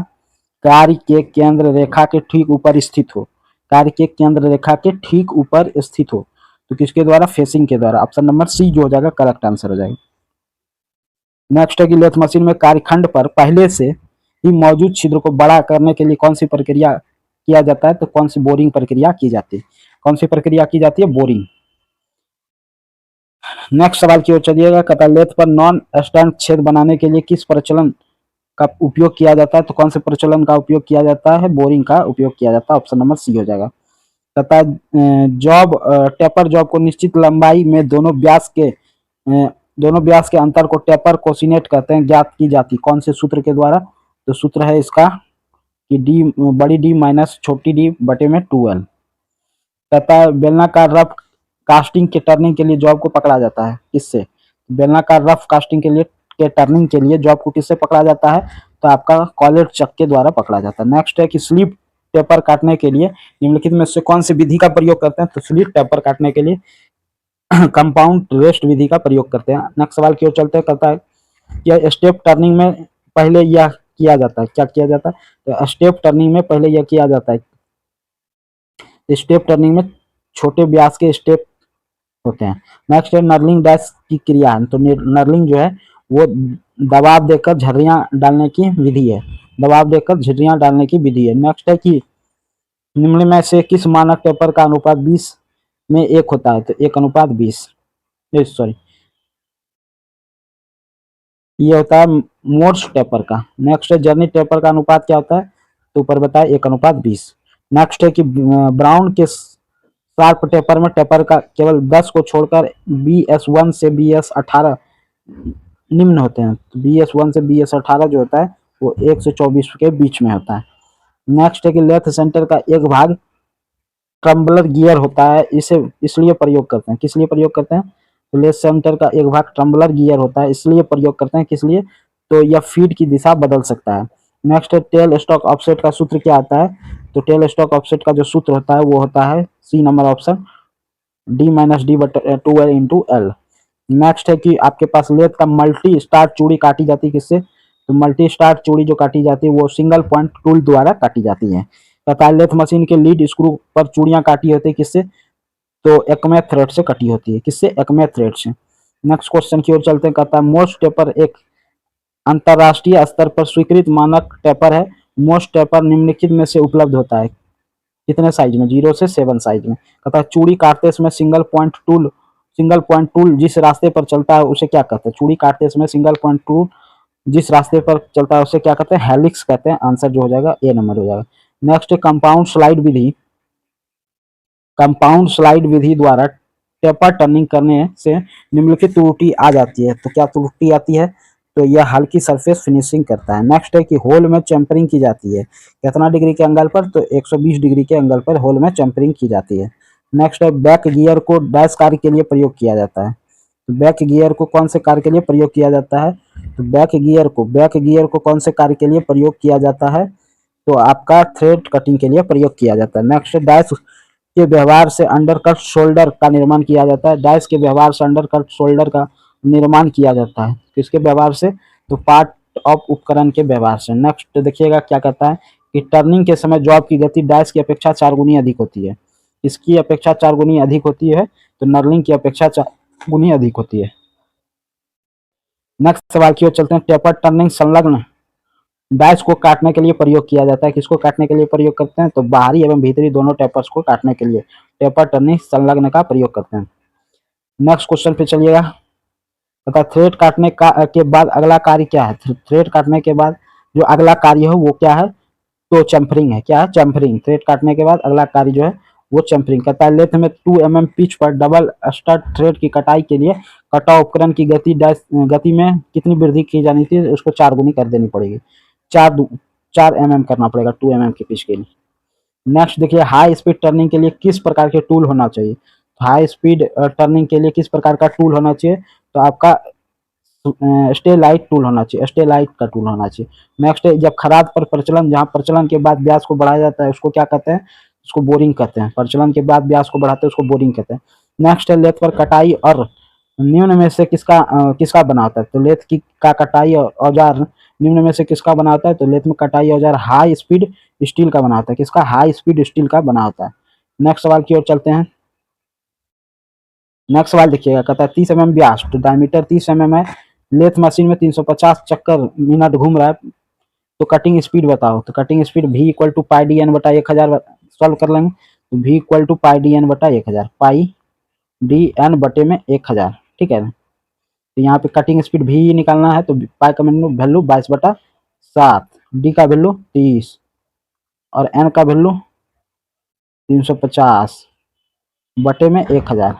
कार्य के केंद्र रेखा के ठीक ऊपर स्थित हो? कार्य के केंद्र रेखा के ठीक ऊपर स्थित हो तो किसके द्वारा? फेसिंग के द्वारा। ऑप्शन नंबर सी जो हो जाएगा करेक्ट आंसर हो जाएगा। नेक्स्ट है कि लेथ मशीन में कार्यखंड पर पहले से ही मौजूद छिद्र को बड़ा करने के लिए कौन सी प्रक्रिया किया जाता है? तो कौन सी बोरिंग प्रक्रिया की जाती है? कौन सी प्रक्रिया की जाती है? बोरिंग। नेक्स्ट सवाल की ओर चलिएगा। कथा लेथ पर नॉन स्टैंड छेद बनाने के लिए किस प्रचलन का उपयोग किया जाता है? तो कौन से प्रचलन का उपयोग किया जाता है? बोरिंग का उपयोग किया जाता है। ऑप्शन नंबर सी हो जाएगा। तथा जॉब टेपर जॉब को निश्चित लंबाई में दोनों व्यास के अंतर को टेपर कोसिनेट कहते हैं, ज्ञात की जाती कौन से सूत्र के द्वारा? तो सूत्र है इसका कि डी बड़ी डी माइनस छोटी डी बटे में 2l। तथा बेलनाकार रफ कास्टिंग के टर्निंग के लिए जॉब को पकड़ा जाता है किससे? बेलनाकार रफ कास्टिंग के टर्निंग के लिए जॉब को किससे पकड़ा जाता है? तो आपका कॉलेट चक के द्वारा पकड़ा जाता है। नेक्स्ट है कि स्लिप टेपर काटने के लिए निम्नलिखित में से कौन सी विधि का प्रयोग करते हैं? तो स्लिप टेपर काटने के लिए कंपाउंड रेस्ट विधि का प्रयोग करते हैं। नेक्स्ट सवाल की ओर चलते हैं। कहता है यह स्टेप टर्निंग में पहले यह किया जाता है, क्या किया जाता है? तो स्टेप टर्निंग में पहले यह किया जाता है, स्टेप टर्निंग में छोटे व्यास के स्टेप होते हैं। नेक्स्ट है नर्लिंग डैश की क्रिया है। तो नर्लिंग जो है वो दबाव देकर झर्रियां डालने की विधि है, दबाव देकर झर्रियां डालने की विधि है। नेक्स्ट है कि निम्न में से किस मानक टेपर का अनुपात 20 में 1 होता है? तो 1:20, सॉरी ये होता है मोर्स टेपर का। नेक्स्ट है जर्नी टेपर का अनुपात क्या होता है? तो ऊपर बताया 1:20। नेक्स्ट है कि ब्राउन के शार्प टेपर में टेपर का केवल 10 को छोड़कर BS1 से BS18 निम्न होते हैं। तो BS1 से BS18 जो होता है वो 1 से 24 के बीच में होता है। नेक्स्ट है कि लेथ सेंटर का एक भाग ट्रम्बलर गियर होता है, इसे इसलिए प्रयोग करते हैं, किस लिए प्रयोग करते हैं? तो लेथ सेंटर का एक भाग ट्रम्बलर गियर होता है, इसलिए प्रयोग करते हैं, किस लिए? तो यह फीड की दिशा बदल सकता है। नेक्स्ट है टेल स्टॉक ऑफसेट का सूत्र क्या आता है? तो टेल स्टॉक ऑफसेट का जो सूत्र होता है वो होता है C number option D minus D बटे 2l इंटू एल। नेक्स्ट है कि आपके पास लेथ का मल्टी स्टार्ट चूड़ी काटी जाती है किससे? तो मल्टी स्टार्ट चूड़ी जो काटी जाती है वो सिंगल पॉइंट टूल द्वारा काटी जाती है। तथा लेथ मशीन के लीड स्क्रू पर चूड़ियां काटी होती है किससे? तो एक्मे थ्रेड से कटी होती है, किससे? एक्मे थ्रेड से। नेक्स्ट क्वेश्चन की ओर चलते हैं। कहता है मोस्ट टेपर एक अंतरराष्ट्रीय स्तर पर स्वीकृत मानक टेपर है। मोस्ट टेपर निम्नलिखित में से उपलब्ध होता है कितने साइज में? 0 से 7 साइज में। कहता है चूड़ी काटते समय single point tool single point tool जिस रास्ते पर चलता है उसे क्या कहते हैं? चूड़ी काटते समय सिंगल पॉइंट टूल जिस रास्ते पर चलता है उसे क्या कहते हैं? हेलिक्स कहते हैं। आंसर जो हो जाएगा ए नंबर हो जाएगा। नेक्स्ट कंपाउंड स्लाइड विधि। कंपाउंड स्लाइड विधि द्वारा टेपर टर्निंग करने से निम्नलिखित त्रुटि आ जाती है। तो क्या त्रुटि आती है? तो यह हल्की सरफेस फिनिशिंग करता है। नेक्स्ट है कि होल में चैम्फरिंग की जाती है। कितना डिग्री के एंगल पर? तो 120 डिग्री के एंगल पर होल में चैम्फरिंग की जाती है। नेक्स्ट है बैक गियर को डैश कार्य के लिए प्रयोग किया जाता है। तो बैक गियर को कौन से कार्य के लिए प्रयोग किया जाता है? तो बैक गियर को कौन से कार्य के लिए प्रयोग किया जाता है? तो आपका थ्रेड कटिंग के लिए प्रयोग किया जाता है। नेक्स्ट डैश के व्यवहार से अंडरकट शोल्डर का निर्माण किया जाता है। डैश के व्यवहार से अंडरकट शोल्डर का निर्माण किया जाता है। किसके व्यवहार से? तो पार्ट ऑफ उपकरण के व्यवहार से। नेक्स्ट देखिएगा क्या कहता है कि टर्निंग के समय जॉब की गति डैश की अपेक्षा 4 गुनी अधिक होती है। इसकी अपेक्षा 4 गुनी अधिक होती है, तो नर्लिंग की अपेक्षा 4 गुनी अधिक होती है। नेक्स्ट सवाल की ओर चलते हैं। टेपर टर्निंग संलग्न डैश को काटने के लिए प्रयोग किया जाता है। किसको काटने के लिए प्रयोग करते हैं? तो बाहरी एवं भीतरी दोनों टेपर्स को काटने के लिए टेपर टर्निंग संलग्न का प्रयोग करते हैं। नेक्स्ट क्वेश्चन पे चलिएगा। तथा थ्रेड काटने का के बाद अगला कार्य क्या है? थ्रेड काटने के बाद जो अगला कार्य है वो क्या है? तो चैम्फरिंग है। क्या है? चैम्फरिंग। थ्रेड काटने के बाद अगला कार्य जो है वो चैम्फरिंग करता है। लेथ में 2 mm पिच पर डबल स्टड थ्रेड की कटाई के लिए कटा उपकरण की गति में कितनी वृद्धि की जानी थी? उसको 4 गुनी कर देनी पड़ेगी। 4 mm करना पड़ेगा 2 mm की पिच के लिए। नेक्स्ट देखिए, हाई स्पीड टर्निंग के लिए किस प्रकार के टूल होना चाहिए? हाई स्पीड टर्निंग के लिए किस प्रकार का टूल होना चाहिए? तो आपका स्टेलाइट टूल होना चाहिए। स्टेलाइट का टूल होना चाहिए। नेक्स्ट है, जब खराद पर प्रचलन, जहाँ प्रचलन के बाद व्यास को बढ़ाया जाता है उसको क्या कहते हैं? उसको बोरिंग कहते हैं। प्रचलन के बाद व्यास को बढ़ाते हैं उसको बोरिंग कहते हैं। नेक्स्ट है, लेथ पर कटाई और निम्न में से किसका बना होता है? तो लेथ की का कटाई औजार निम्न में से किसका बना होता है? तो लेथ में कटाई औजार हाई स्पीड स्टील का बना होता है। किसका? हाई स्पीड स्टील का बना होता है। नेक्स्ट सवाल की ओर चलते हैं। नेक्स्ट सवाल देखिएगा, कहता है 30 mm व्यास, तो डायमीटर 30 mm है। लेथ मशीन में 350 चक्कर मिनट घूम रहा है, तो कटिंग स्पीड बताओ। तो cutting speed v equal to pi D N बटा 1000 सॉल्व कर लेंगे। तो v equal to pi D N बटा 1000, पाई डी एन बटे में 1000। ठीक है। तो यहाँ पे कटिंग स्पीड भी निकालना है, तो पाई का वैल्यू 22/7, डी का वैल्यू 30 और एन का वैल्यू 350 बटे में 1000।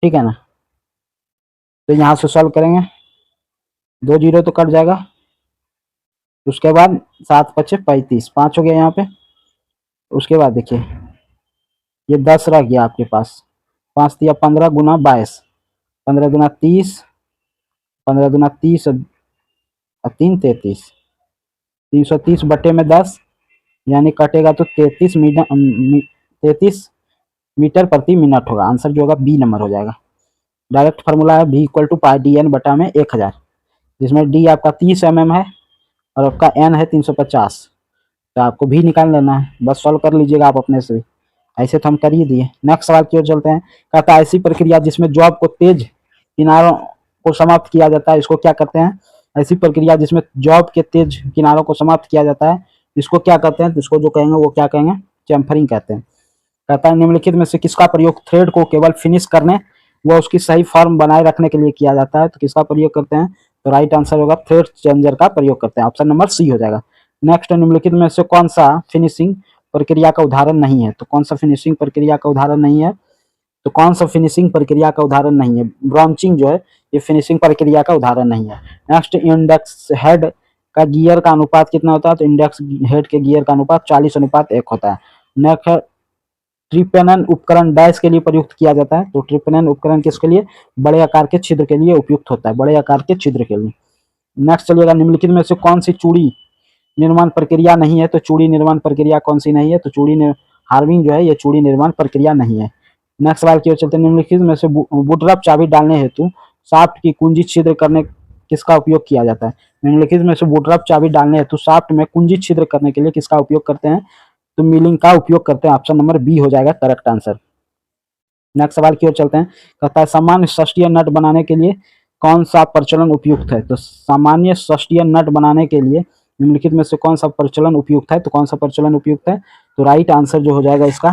ठीक है ना। तो यहाँ से सॉल्व करेंगे, 2 जीरो तो कट जाएगा। उसके बाद 7 पचे 35, 5 हो गया यहाँ पे। उसके बाद देखिए ये 10 रह गया आपके पास, 5 दिया 15 गुना 22, 15 गुना 30, 15 गुना 30 और 3 33, 330 बटे में 10, यानी कटेगा तो 33 मीटर प्रति मिनट होगा। आंसर जो होगा बी नंबर हो जाएगा। डायरेक्ट फार्मूला है v equal to pi D N बटा में 1000, जिसमें डी आपका 30 mm है और आपका एन है 350। तो आपको भी निकाल लेना है, बस सॉल्व कर लीजिएगा आप अपने से। ऐसे तो हम कर ही दिए। नेक्स्ट सवाल की ओर चलते हैं। कहता है ऐसी प्रक्रिया जिसमें जॉब को तेज किनारों को समाप्त किया जाता है, इसको क्या कहते हैं? ऐसी प्रक्रिया जिसमें जॉब के तेज किनारों को समाप्त किया जाता है, इसको क्या कहते हैं? इसको जो कहेंगे वो क्या कहेंगे? चैम्फरिंग कहते हैं। कहता है निम्नलिखित में से किसका प्रयोग थ्रेड को केवल फिनिश करने व उसकी सही फॉर्म बनाए रखने के लिए किया जाता है? तो किसका प्रयोग करते हैं? तो राइट आंसर होगा थ्रेड चेंजर का प्रयोग करते हैं। ऑप्शन नंबर सी हो जाएगा। नेक्स्ट, निम्नलिखित में से कौन सा फिनिशिंग प्रक्रिया का उदाहरण नहीं है? तो कौन सा फिनिशिंग प्रक्रिया का उदाहरण नहीं है? तो कौन सा फिनिशिंग प्रक्रिया का उदाहरण नहीं है? ब्रांचिंग जो है ये फिनिशिंग प्रक्रिया का उदाहरण नहीं है। नेक्स्ट, इंडेक्स हेड का गियर का अनुपात कितना होता है? तो इंडेक्स हेड के गियर का अनुपात 40:1 होता है। नेक्स्ट, ट्रिपेनन उपकरण डैश के लिए प्रयुक्त किया जाता है। तो ट्रिपेनन उपकरण किसके लिए? बड़े आकार के छिद्र के लिए उपयुक्त होता है, बड़े आकार के छिद्र के लिए। नेक्स्ट चलिएगा, निम्नलिखित में से कौन सी चूड़ी निर्माण प्रक्रिया नहीं है? तो चूड़ी निर्माण प्रक्रिया कौन सी नहीं है? तो हार्विंग जो है ये चूड़ी निर्माण प्रक्रिया नहीं है। नेक्स्ट सवाल की ओर चलते हैं। निम्नलिखित में से बूटरअप चाबी डालने हेतु शाफ्ट की कुंजी छिद्र करने किसका उपयोग किया जाता है? निम्नलिखित में से बूटरअप चाबी डालने हेतु शाफ्ट में कुंजी छिद्र करने के लिए किसका उपयोग करते हैं? तो मिलिंग का उपयोग करते हैं। ऑप्शन नंबर बी हो जाएगा करेक्ट आंसर। नेक्स्ट सवाल की ओर चलते हैं। कहता है सामान्य षष्ठीय नट बनाने के लिए कौन सा प्रचलन उपयुक्त है? तो सामान्य षष्ठीय नट बनाने के लिए निम्नलिखित में से कौन सा प्रचलन उपयुक्त है? तो कौन सा प्रचलन उपयुक्त है? तो राइट आंसर जो हो जाएगा इसका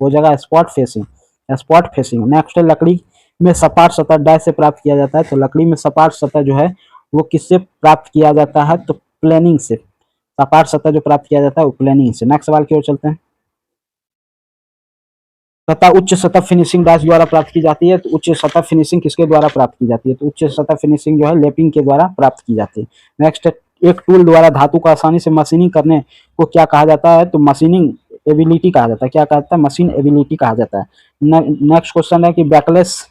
हो जाएगा spot facing. Spot facing. Next है लकड़ी में सपाट सतह डैश से प्राप्त किया जाता है, तो लकड़ी में सपाट सतह जो है वो किससे प्राप्त किया जाता है, तो प्लेनिंग से। सपाट सतह जो प्राप्त किया जाता है वो प्लेनिंग से। नेक्स्ट सवाल की ओर चलते हैं। तथा उच्च सतह फिनिशिंग डैश द्वारा प्राप्त की जाती है, तो उच्च सतह फिनिशिंग किसके द्वारा प्राप्त की जाती है, तो उच्च सतह फिनिशिंग जो है लेपिंग के द्वारा प्राप्त की जाती है। नेक्स्ट, एक टूल द्वारा धातु को आसानी से मशीनिंग करने को क्या कहा जाता है, तो मशीनिंग एबिलिटी कहा जाता है। क्या कहा जाता है, मशीन एबिलिटी कहा जाता है। नेक्स्ट क्वेश्चन है कि बैकलेस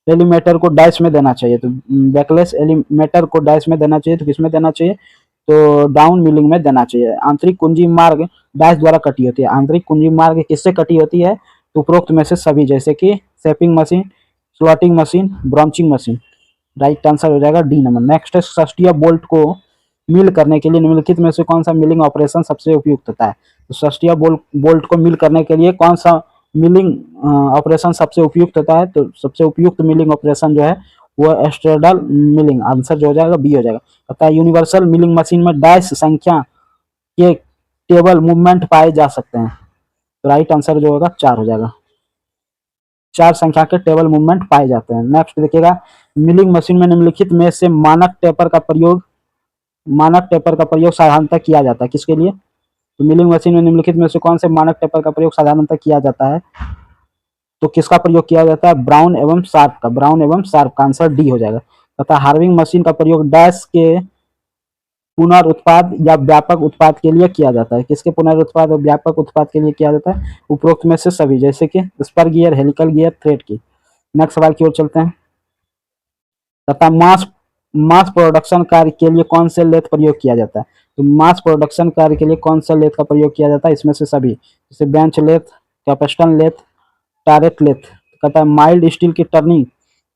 एलिमेटर को डैश में देना चाहिए, तो बैकलेस एलिमेटर को डैश में देना चाहिए, तो किसमें देना चाहिए, तो डाउन मिलिंग में देना चाहिए। आंतरिक कुंजी मार्ग डैश द्वारा कटी होती है, आंतरिक कुंजी मार्ग किससे कटी होती है, तो उपरोक्त में से सभी, जैसे कि shaping machine, slotting machine, branching machine. Right answer हो जाएगा डी नंबर। नेक्स्ट है षष्ठीय बोल्ट को मिल करने के लिए निम्नलिखित में से कौन सा मिलिंग ऑपरेशन सबसे उपयुक्त होता है, तो षष्ठीय बोल्ट को मिल करने के लिए कौन सा मिलिंग ऑपरेशन सबसे उपयुक्त होता है, तो सबसे उपयुक्त मिलिंग ऑपरेशन जो है वो स्ट्रेडल मिलिंग। आंसर जो हो जाएगा बी हो जाएगा। पता है यूनिवर्सल मिलिंग मशीन में डैश संख्या के टेबल मूवमेंट पाए जा सकते हैं, तो राइट आंसर जो होगा 4 हो जाएगा। 4 संख्या के टेबल मूवमेंट पाए जाते हैं। नेक्स्ट देखिएगा, मिलिंग मशीन में निम्नलिखित में से मानक टेपर का प्रयोग साधारणतः किया जाता है, किसके लिए, तो मिलिंग मशीन में निम्नलिखित में से कौन से मानक टेपर का प्रयोग साधारणतः किया जाता है, तो किसका प्रयोग किया जाता है, ब्राउन एवं शार्प का। ब्राउन एवं शार्प का आंसर डी हो जाएगा। तथा हार्विंग मशीन का प्रयोग डैश के पुनरुत्पाद या व्यापक उत्पाद के लिए किया जाता है, किसके पुनरुत्पाद और व्यापक उत्पाद के लिए किया जाता है, उपरोक्त में से सभी, जैसे कि spur gear, helical gear, thread की। नेक्स्ट सवाल की ओर चलते हैं। तथा मास मास प्रोडक्शन कार्य के लिए कौन से लेथ प्रयोग किया जाता है, तो मास प्रोडक्शन कार्य के लिए कौन सा लेथ का प्रयोग किया जाता है, इसमें से सभी, जैसे bench lathe, capstan lathe, turret lathe. कहता है माइल्ड स्टील की टर्निंग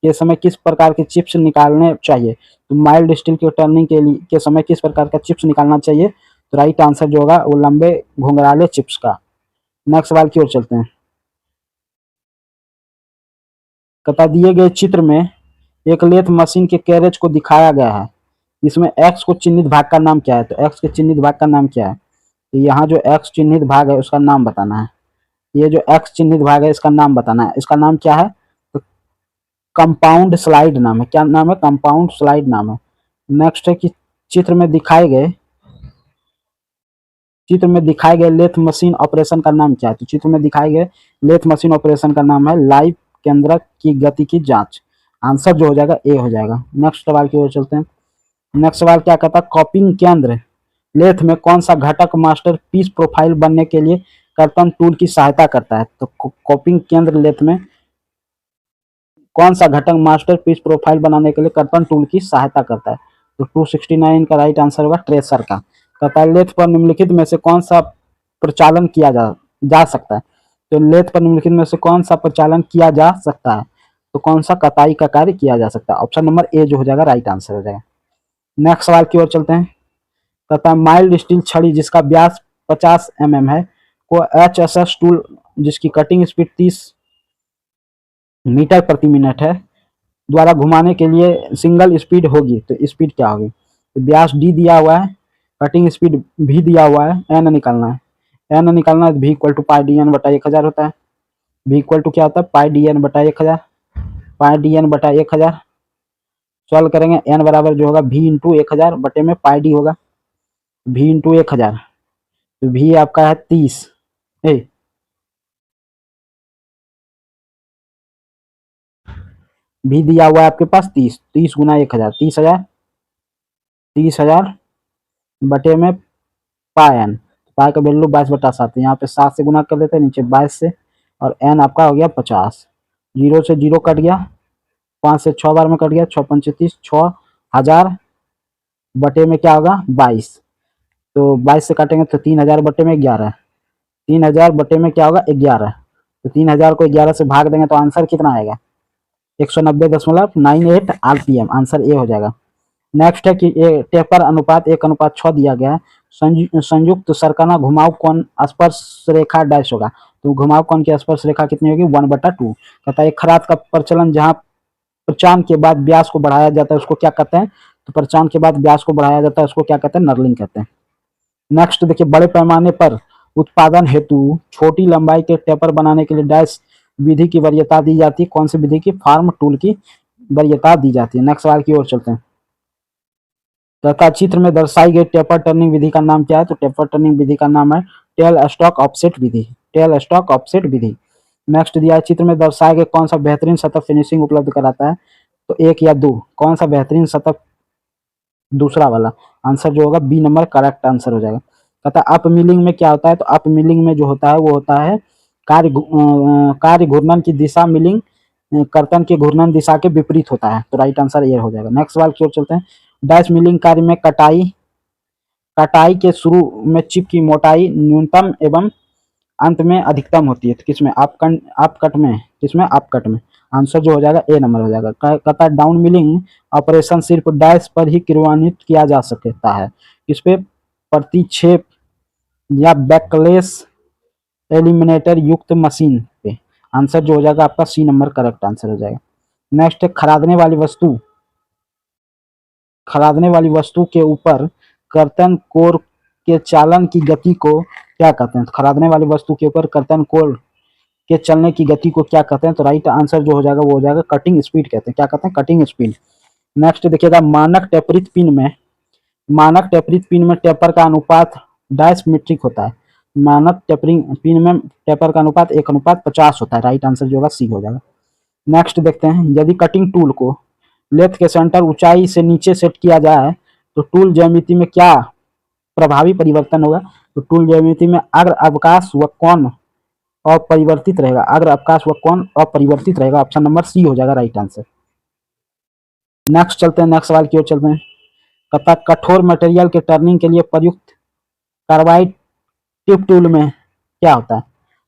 के समय किस प्रकार के चिप्स निकालने चाहिए, तो माइल्ड स्टील की टर्निंग के समय किस प्रकार का चिप्स निकालना चाहिए, तो राइट आंसर जो होगा वो लंबे घुंघराले चिप्स का। नेक्स्ट सवाल की ओर चलते हैं। कहता दिए गए चित्र में एक लेथ मशीन के कैरेज को दिखाया गया है, इसमें एक्स को चिन्हित भाग का नाम क्या है, तो एक्स के चिन्हित भाग का नाम क्या है, तो यहाँ जो एक्स चिन्हित भाग है उसका नाम बताना है। ये जो एक्स चिन्हित भाग है इसका नाम बताना है, इसका नाम क्या है, तो कंपाउंड स्लाइड नाम है। क्या नाम है, कंपाउंड स्लाइड नाम है। नेक्स्ट है कि चित्र में दिखाए गए लेथ मशीन ऑपरेशन का नाम क्या है, तो चित्र में दिखाए गए लेथ मशीन ऑपरेशन का नाम है लाइव केंद्रक की गति की जांच। आंसर जो हो जाएगा ए हो जाएगा। नेक्स्ट सवाल की ओर चलते हैं। नेक्स्ट सवाल क्या कहता है, कॉपिंग केंद्र लेथ में कौन सा घटक मास्टर पीस प्रोफाइल बनने के लिए कर्तन टूल की सहायता करता है, तो कॉपिंग केंद्र लेथ में कौन सा घटक मास्टर पीस प्रोफाइल बनाने के लिए कर्तन टूल की सहायता करता है, तो 269 का राइट आंसर होगा ट्रेसर का। कहता है लेथ पर निम्नलिखित में से कौन सा प्रचालन किया जा सकता है, तो लेथ पर निम्नलिखित में से कौन सा प्रचालन किया जा सकता है, तो कौन सा कताई का कार्य किया जा सकता है, ऑप्शन नंबर ए जो हो जाएगा राइट आंसर हो जाएगा। नेक्स्ट सवाल की ओर चलते हैं। कहता है माइल्ड स्टील छड़ी जिसका व्यास 50 mm है को HSS टूल जिसकी कटिंग स्पीड 30 मीटर प्रति मिनट है द्वारा घुमाने के लिए सिंगल स्पीड होगी, तो स्पीड क्या होगी, तो व्यास डी दिया हुआ है, कटिंग स्पीड भी दिया हुआ है, एन निकालना है। एन निकालना है, भी equal to pi D N बटा 1000 होता है। भी इक्वल टू क्या होता है, पाई डी एन बटा 1000, पाई डी एन बटा 1000। सॉल्व करेंगे, एन बराबर जो होगा भी इंटू 1000 बटे में पाई डी होगा, भी इंटू 1000, तो भी आपका है 30, भी दिया हुआ है आपके पास 30, 30 गुना 1000, 30,000, 30,000 बटे में पाई एन। पाई का वैल्यू 22/7 है, यहाँ पे 7 से गुना कर देते हैं, नीचे 22 से, और एन आपका हो गया 50। 0 से 0 कट गया, 5 से 6 बार में कट गया, 6 पंचे 30, 6000 बटे में क्या होगा 22, तो 22 से काटेंगे तो 3000 बटे में 11, 3000 बटे में क्या होगा 11, तो 3000 को 11 से भाग देंगे तो आंसर कितना आएगा 190.98 RPM। आंसर ए हो जाएगा। नेक्स्ट है कि टेपर अनुपात 1:6 दिया गया है, संयुक्त सरकना घुमाव कोण स्पर्श रेखा डैश होगा, तो घुमाव कोण की स्पर्श रेखा कितनी होगी 1/2। कहता है एक खराद का प्रचलन जहाँ प्रचान के बाद व्यास को बढ़ाया जाता है उसको क्या कहते हैं, तो प्रचान के बाद व्यास को बढ़ाया जाता है उसको क्या कहते हैं, नर्लिंग कहते हैं। नेक्स्ट देखिए, बड़े पैमाने पर उत्पादन हेतु छोटी लंबाई के टेपर बनाने के लिए डैश विधि की वरीयता दी जाती है? कौन सी विधि की? फार्म टूल की वरीयता दी जाती है। नेक्स्ट सवाल की ओर चलते हैं। तथा चित्र में दर्शाई गई टेपर टर्निंग विधि का नाम क्या है? तो टेपर टर्निंग विधि का नाम है टेल स्टॉक ऑफसेट विधि। टेल स्टॉक ऑफसेट विधि। नेक्स्ट दिया है, चित्र में दर्शाए गए कौन सा बेहतरीन सतह फिनिशिंग उपलब्ध कराता है? तो एक या दो, कौन सा बेहतरीन सतह? दूसरा वाला। आंसर जो होगा बी नंबर करेक्ट आंसर हो जाएगा। तथा अप मिलिंग में क्या होता है? तो अप मिलिंग में जो होता है वो होता है कार्य घूर्णन की दिशा मिलिंग कर्तन के घूर्णन दिशा के विपरीत होता है। तो राइट आंसर ये हो जाएगा। नेक्स्ट सवाल की ओर चलते हैं। डैश मिलिंग कार्य में कटाई कटाई के शुरू में चिप की मोटाई न्यूनतम एवं अंत में अधिकतम होती है। तो किसमें? आप कट में। किसमें? आप कट में। आंसर जो हो जाएगा ए नंबर हो जाएगा। कहता है डाउन मिलिंग ऑपरेशन सिर्फ डैश पर ही क्रियान्वित किया जा सकता है। इस पे प्रतिक्षेप या बैकलेस एलिमिनेटर युक्त मशीन पे। आंसर जो हो जाएगा आपका सी नंबर करेक्ट आंसर हो जाएगा। नेक्स्ट है खरादने वाली वस्तु के ऊपर कर्तन कोर के चालन की गति को क्या कहते हैं? तो खरादने वाली वस्तु के ऊपर कर्तन कोर के चलने की गति को क्या कहते हैं? तो राइट आंसर जो हो जाएगा वो हो जाएगा कटिंग स्पीड कहते हैं। क्या कहते हैं? Cutting speed. नेक्स्ट देखिएगा, मानक टेपरित पिन में टेपर का अनुपात डैश मीट्रिक होता है। मानक टेपरिंग पिन में टेपर का अनुपात 1:50 होता है। राइट आंसर जो होगा सी हो जाएगा। नेक्स्ट देखते हैं, यदि कटिंग टूल को लेथ के सेंटर ऊंचाई से नीचे सेट किया जाए तो टूल ज्यामिति में क्या प्रभावी परिवर्तन होगा? तो टूल ज्यामिति में अग्र अवकाश व कोण अपरिवर्तित रहेगा। अग्र अवकाश व कोण अपरिवर्तित रहेगा। ऑप्शन नंबर सी हो जाएगा राइट आंसर। नेक्स्ट चलते हैं, नेक्स्ट सवाल की ओर चलते हैं। कहता कठोर मटेरियल के टर्निंग के लिए प्रयुक्त कार्बाइड टिप टूल में क्या होता है?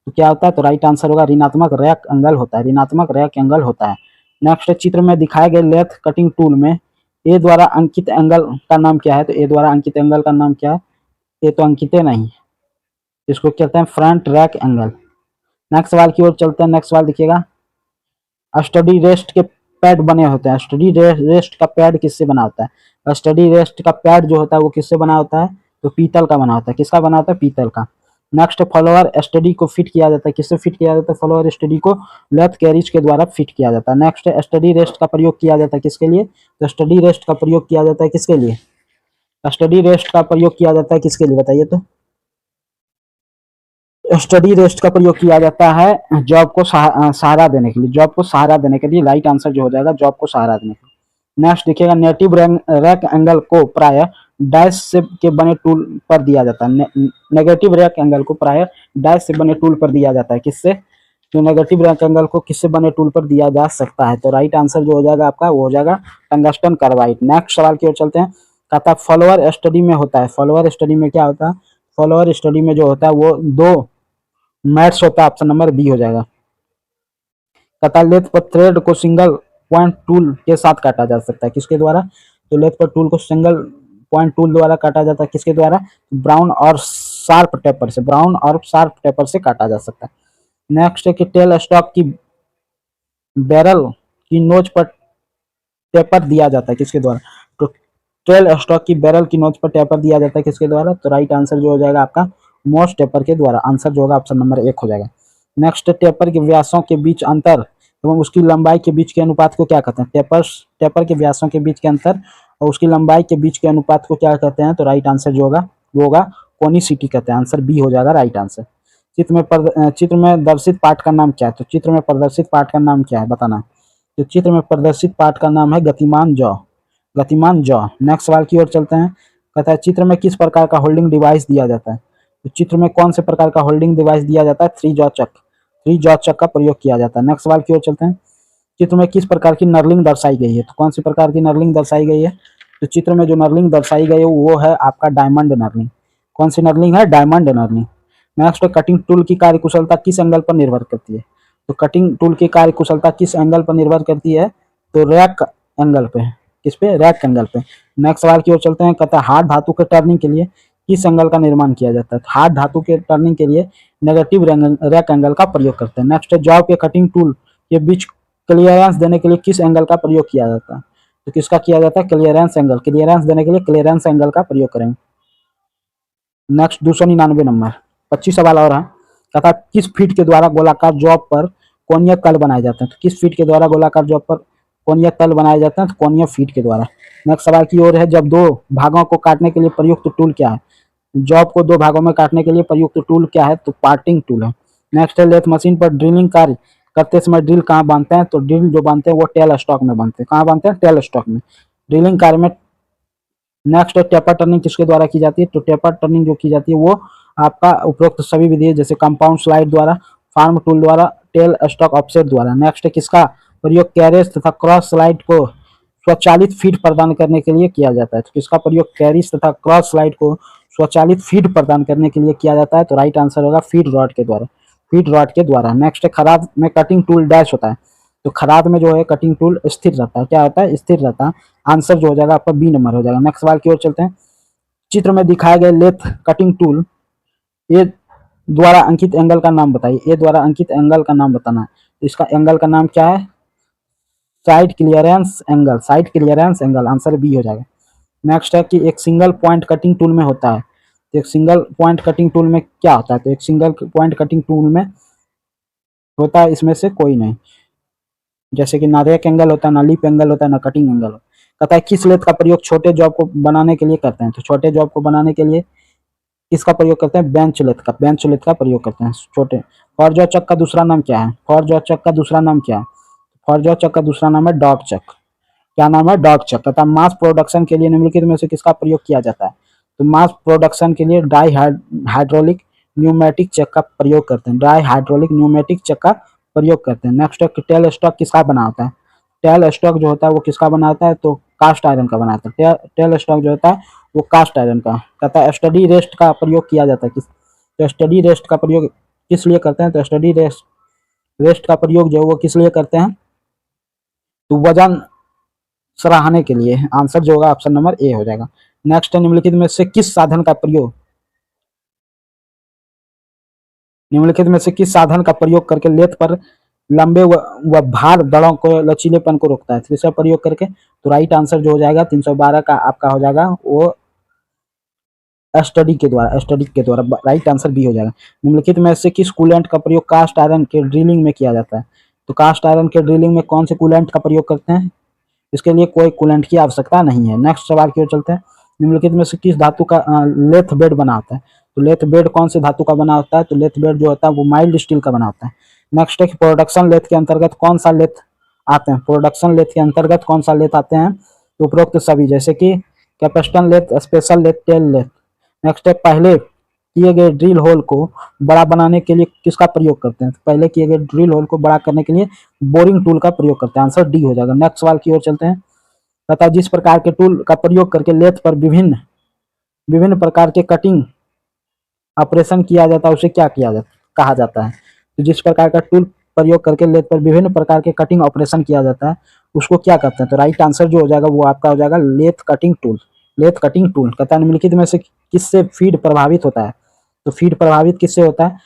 तो क्या होता है? तो राइट आंसर होगा ऋणात्मक रैक एंगल होता है। ऋणात्मक रैक एंगल होता है। नेक्स्ट चित्र में दिखाए गए लेथ कटिंग टूल में ए द्वारा अंकित एंगल का नाम क्या है? तो ए द्वारा अंकित एंगल का नाम क्या है? ये तो अंकित नहीं, इसको कहते हैं फ्रंट रैक एंगल। नेक्स्ट सवाल की ओर चलते हैं। नेक्स्ट सवाल देखिएगा, स्टडी रेस्ट के पैड बने होते हैं। स्टडी रेस्ट का पैड किससे बना होता है? स्टडी रेस्ट का पैड जो होता है वो किससे बना होता है? तो पीतल का बना होता है। किसका बना होता है? पीतल का। नेक्स्ट फॉलोअर स्टडी को फिट किया जाता है। किससे फिट किया जाता है? फॉलोअर स्टडी को लेथ कैरिज के द्वारा फिट किया जाता है। नेक्स्ट स्टडी रेस्ट का प्रयोग किया जाता है किसके लिए? तो स्टडी रेस्ट का प्रयोग किया जाता है किसके लिए? स्टडी रेस्ट का प्रयोग किया जाता है किसके लिए बताइए? तो स्टडी रेस्ट का प्रयोग किया जाता है जॉब को सहारा देने के लिए। जॉब को सहारा देने के लिए। राइट आंसर जो हो जाएगा जॉब को सहारा देने के लिए। नेक्स्ट देखिएगा, नेटिव रैक एंगल को प्राय डैश से के बने टूल पर दिया जाता है। नेगेटिव रैक एंगल को प्राय डैश से बने टूल पर दिया जाता है। किससे? तो नेगेटिव रैक एंगल को किससे बने टूल पर दिया जा सकता है? तो राइट आंसर जो हो जाएगा आपका वो हो जाएगा टंगस्टन कार्बाइड। नेक्स्ट सवाल की ओर चलते हैं। कहता है फॉलोअर स्टडी में होता है। फॉलोअर स्टडी में क्या होता है? फॉलोअर स्टडी में जो होता है वो दो मैथ्स होता है। ऑप्शन नंबर बी हो जाएगा। कहता लेथ पर थ्रेड को सिंगल पॉइंट टूल के साथ काटा जा सकता है। किसके द्वारा? तो लेथ पर टूल को सिंगल पॉइंट टूल द्वारा काटा जाता है। किसके द्वारा? ब्राउन और शार्प टेपर से। ब्राउन और शार्प टेपर से काटा जा सकता है। नेक्स्ट है कि टेल स्टॉक की बैरल की नोच पर टेपर दिया जाता है। किसके द्वारा? तो टेल स्टॉक की बैरल की नोच पर टेपर दिया जाता है किसके द्वारा? तो राइट आंसर जो हो जाएगा आपका मोस्ट टेपर के द्वारा। आंसर जो होगा ऑप्शन नंबर 1 हो जाएगा। नेक्स्ट टेपर के व्यासों के बीच अंतर एवं उसकी लंबाई के बीच के अनुपात को क्या कहते हैं? टेपर के व्यासों के बीच के अंतर और उसकी लंबाई के बीच के अनुपात को क्या कहते हैं? तो राइट आंसर जो होगा वो होगा कोनिसिटी कहते हैं। आंसर बी हो जाएगा राइट आंसर। चित्र में दर्शित पाठ का नाम क्या है? तो चित्र में प्रदर्शित पाठ का नाम क्या है बताना। तो चित्र में प्रदर्शित पाठ का नाम है गतिमान जौ। गतिमान जौ। नेक्स्ट सवाल की ओर चलते हैं। कहता है चित्र में किस प्रकार का होल्डिंग डिवाइस दिया जाता है? तो चित्र में कौन से प्रकार का होल्डिंग डिवाइस दिया जाता है? थ्री जॉ चक का प्रयोग किया जाता है। नेक्स्ट सवाल की ओर चलते हैं। चित्र में किस प्रकार की नर्लिंग दर्शाई गई है? तो कौन सी प्रकार की नर्लिंग दर्शाई गई है? तो चित्र में जो नर्लिंग दर्शाई गई है वो है आपका डायमंड नर्लिंग। कौन सी नर्लिंग है? Diamond knurling. Next cutting tool की कार्यकुशलता किस एंगल पर निर्भर करती है? तो कटिंग टूल की कार्यकुशलता किस एंगल पर निर्भर करती है? तो रैक एंगल पे। किस पे? रैक एंगल पे। नेक्स्ट सवाल की ओर चलते हैं। कहता है हार्ड धातु के टर्निंग के लिए किस एंगल का निर्माण किया जाता है? हार्ड धातु के टर्निंग के लिए नेगेटिव रैक एंगल का प्रयोग करते हैं। नेक्स्ट जॉब के कटिंग टूल के बीच क्लियरेंस देने के लिए किस एंगल का प्रयोग किया जाता है? तो किसका किया जाता है? Clearance angle. क्लियरेंस देने के लिए क्लियरेंस एंगल का प्रयोग करेंगे। नेक्स्ट 299 नंबर 25 सवाल और है। कहता किस फीट के द्वारा गोलाकार जॉब पर कोणीय तल बनाए जाते हैं। तो किस फीट के द्वारा गोलाकार जॉब पर कोणीय तल बनाए जाते हैं? तो कोणीय फीट के द्वारा। नेक्स्ट सवाल की ओर है, जब दो भागों को काटने के लिए प्रयुक्त टूल क्या है? जॉब को दो भागों में काटने के लिए प्रयुक्त टूल क्या है? तो पार्टिंग टूल है। नेक्स्ट है, लेथ मशीन पर ड्रिलिंग कार्य करते समय ड्रिल कहाँ बांधते हैं? तो ड्रिल जो बांधते हैं वो टेल स्टॉक में बांधते हैं। कहाँ बांधते हैं? टेल स्टॉक में, ड्रिलिंग कार्य में। नेक्स्ट है, टेपर टर्निंग किसके द्वारा की जाती है? तो टेपर टर्निंग जो की जाती है वो आपका उपरोक्त सभी विधि जैसे कंपाउंड स्लाइड द्वारा, फार्म टूल द्वारा, टेल स्टॉक ऑफसेट द्वारा। नेक्स्ट है, किसका प्रयोग कैरेज तथा क्रॉस स्लाइड को स्वचालित फीड प्रदान करने के लिए किया जाता है? तो किसका प्रयोग कैरिज तथा क्रॉस स्लाइड को स्वचालित फीड प्रदान करने के लिए किया जाता है? तो राइट आंसर होगा फीड रॉड के द्वारा, फीड रॉड के द्वारा। नेक्स्ट है, खराद में कटिंग टूल डैश होता है? तो खराद में जो है कटिंग टूल स्थिर रहता है। क्या होता है? स्थिर रहता है। आंसर जो हो जाएगा आपका बी नंबर हो जाएगा। नेक्स्ट सवाल की ओर चलते हैं। चित्र में दिखाए गए लेथ कटिंग टूल ए द्वारा अंकित एंगल का नाम बताइए। ए द्वारा अंकित एंगल का नाम बताना है। तो इसका एंगल का नाम क्या है? Side clearance angle, side clearance angle, answer B हो जाएगा। नेक्स्ट है कि एक सिंगल पॉइंट कटिंग टूल में होता है। तो एक सिंगल पॉइंट कटिंग टूल में क्या होता है? तो एक सिंगल पॉइंट कटिंग टूल में होता है इसमें से कोई नहीं, जैसे कि ना रेक एंगल होता है, ना लीप एंगल होता है, ना कटिंग एंगल होता है। कहता है किस लेथ का प्रयोग छोटे जॉब को बनाने के लिए करते हैं? तो छोटे जॉब को बनाने के लिए किसका प्रयोग करते हैं? बेंच लेथ का, बेंच लेथ का प्रयोग करते हैं छोटे। फॉरजॉ चक का दूसरा नाम क्या है? फॉरजॉ चक का दूसरा नाम क्या है? फॉरजॉ चक का दूसरा नाम है डॉग चक। क्या नाम है? डॉग चक। तथा मास प्रोडक्शन के लिए निम्नलिखित में से किसका प्रयोग किया जाता है? तो मास प्रोडक्शन के लिए डाई हाइड्रोलिक न्यूमेटिक चक का प्रयोग करते हैं, डाई हाइड्रोलिक न्यूमेटिक चक का प्रयोग करते हैं। नेक्स्ट है, टेल स्टॉक किसका बना होता है? टेल स्टॉक जो होता है वो किसका बना होता है? तो कास्ट आयरन का बना होता है। टेल स्टॉक जो होता है वो कास्ट आयरन का। कहता है स्टडी रेस्ट का प्रयोग किया जाता है किस? तो स्टडी रेस्ट का प्रयोग किस लिए करते हैं? तो स्टडी रेस्ट का प्रयोग जो है वो किस लिए करते हैं? तो वजन सराहने के लिए। आंसर जो होगा ऑप्शन नंबर ए हो जाएगा। नेक्स्ट है, निम्नलिखित में से किस साधन का प्रयोग, निम्नलिखित में से किस साधन का प्रयोग करके लेथ पर लंबे व भार दड़ों को लचीलेपन को रोकता है? तो इसका प्रयोग करके। तो राइट आंसर जो हो जाएगा 312 का आपका हो जाएगा वो स्टडी के द्वारा, स्टडी के द्वारा। राइट आंसर बी हो जाएगा। निम्नलिखित में से किस कूलेंट का प्रयोग कास्ट आयरन के ड्रिलिंग में किया जाता है? तो कास्ट आयरन के ड्रिलिंग में कौन से कूलेंट का प्रयोग करते हैं? इसके लिए कोई कूलेंट की आवश्यकता नहीं है। नेक्स्ट सवाल की ओर चलते हैं। निम्नलिखित में से किस धातु का लेथ बेड बना होता है? तो लेथ बेड कौन से धातु का बना होता है? तो लेथ बेड जो होता है वो माइल्ड स्टील का बना होता है। नेक्स्ट है कि प्रोडक्शन लेथ के अंतर्गत कौन सा लेथ आते हैं? प्रोडक्शन लेथ के अंतर्गत कौन सा लेथ आते हैं? तो उपरोक्त सभी, जैसे कि capstan lathe, special lathe, tail lathe. Next है, पहले किए गए ड्रिल होल को बड़ा बनाने के लिए किसका प्रयोग करते हैं? तो पहले किए गए ड्रिल होल को बड़ा करने के लिए बोरिंग टूल का प्रयोग करते हैं। आंसर डी हो जाएगा। नेक्स्ट सवाल की ओर चलते हैं। तथा जिस प्रकार के टूल का प्रयोग करके लेथ पर विभिन्न विभिन्न प्रकार के कटिंग ऑपरेशन किया जाता है उसे क्या किया जाता कहा जाता है? तो जिस प्रकार का टूल प्रयोग करके लेथ पर विभिन्न प्रकार के कटिंग ऑपरेशन किया जाता है उसको क्या कहते हैं? तो राइट आंसर जो हो जाएगा वो आपका हो जाएगा lathe cutting tool, lathe cutting tool. कहता है निम्नलिखित में से किससे फीड प्रभावित होता है? तो फीड प्रभावित किससे होता है?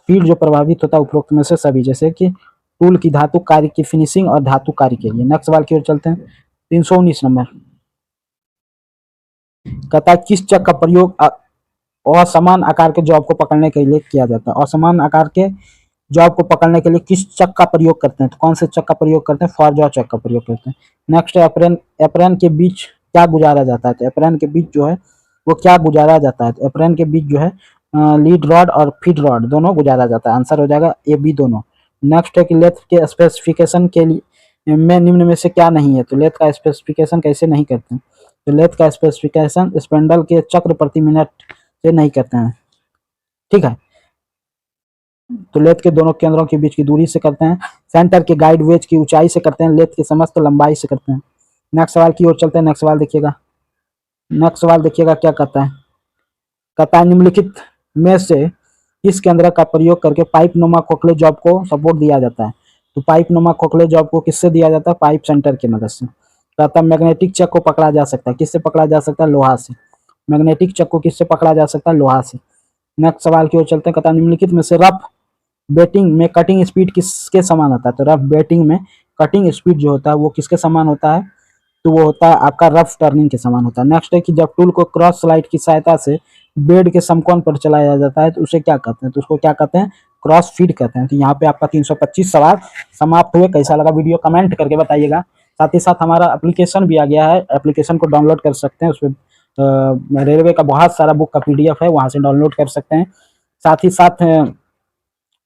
फीड जो प्रभावित होता है उपरोक्त में से सभी, जैसे कि टूल की धातु कार्य की फिनिशिंग और धातु कार्य के लिए। नेक्स्ट सवाल की ओर चलते हैं। 319 नंबर। कहता है किस चक का प्रयोग असमान आकार के जॉब को पकड़ने के लिए किया जाता है? असमान आकार के जॉब को पकड़ने के लिए किस चक का प्रयोग करते हैं? तो कौन से चक का प्रयोग करते हैं? फॉरजॉ चक का प्रयोग करते हैं। नेक्स्ट है, एप्रन के बीच क्या गुजारा जाता है? तो एप्रन के बीच जो है वो क्या गुजारा जाता है? तो एप्रन के बीच जो है लीड रॉड और फीड रॉड दोनों गुजारा जाता है। आंसर हो जाएगा ए बी दोनों। नेक्स्ट है कि लेथ के स्पेसिफिकेशन के लिए में निम्न में से क्या नहीं है? तो लेथ का स्पेसिफिकेशन कैसे नहीं करते हैं? तो लेथ का स्पेसिफिकेशन स्पेंडल के चक्र प्रति मिनट से नहीं करते हैं, ठीक है। तो लेथ के दोनों केंद्रों के बीच की दूरी से करते हैं। सेंटर के गाइड वेज की ऊंचाई से करते हैं। लेथ की समस्त लंबाई से करते हैं। नेक्स्ट सवाल की ओर चलते हैं। नेक्स्ट सवाल देखिएगा, नेक्स्ट सवाल देखिएगा क्या कहता है। कहता है निम्नलिखित में से इस केंद्र का प्रयोग करके पाइप नुमा खोखले जॉब को सपोर्ट दिया जाता है? तो पाइप नुमा खोखले जॉब को किससे दिया जाता है? पाइप सेंटर की मदद से। कहता है मैग्नेटिक चक को पकड़ा जा सकता है, किससे पकड़ा जा सकता है? लोहा से। मैग्नेटिक चक को किससे पकड़ा जा सकता है? लोहा से। नेक्स्ट सवाल की ओर चलते हैं। कहता है निम्नलिखित में से रफ बेटिंग में कटिंग स्पीड किसके समान होता है? तो रफ बेटिंग में कटिंग स्पीड जो होता है वो किसके समान होता है? तो वो होता है आपका रफ टर्निंग के समान होता है। नेक्स्ट है कि जब टूल को क्रॉस स्लाइड की सहायता से बेड के समकोण पर चलाया जाता है तो उसे क्या कहते हैं? तो उसको क्या कहते हैं? क्रॉस फीड कहते हैं। तो यहाँ पे आपका 325 सवाल समाप्त हुए। कैसा लगा वीडियो कमेंट करके बताइएगा। साथ ही साथ हमारा एप्लीकेशन भी आ गया है, एप्लीकेशन को डाउनलोड कर सकते हैं। उसमें रेलवे का बहुत सारा बुक का पीडीएफ है, वहाँ से डाउनलोड कर सकते हैं। साथ ही साथ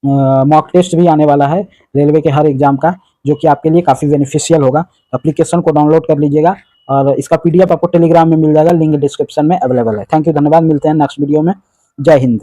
मॉक टेस्ट भी आने वाला है रेलवे के हर एग्जाम का, जो कि आपके लिए काफ़ी बेनिफिशियल होगा। एप्लीकेशन को डाउनलोड कर लीजिएगा और इसका पीडीएफ आपको टेलीग्राम में मिल जाएगा, लिंक डिस्क्रिप्शन में अवेलेबल है। थैंक यू, धन्यवाद। मिलते हैं नेक्स्ट वीडियो में। जय हिंद।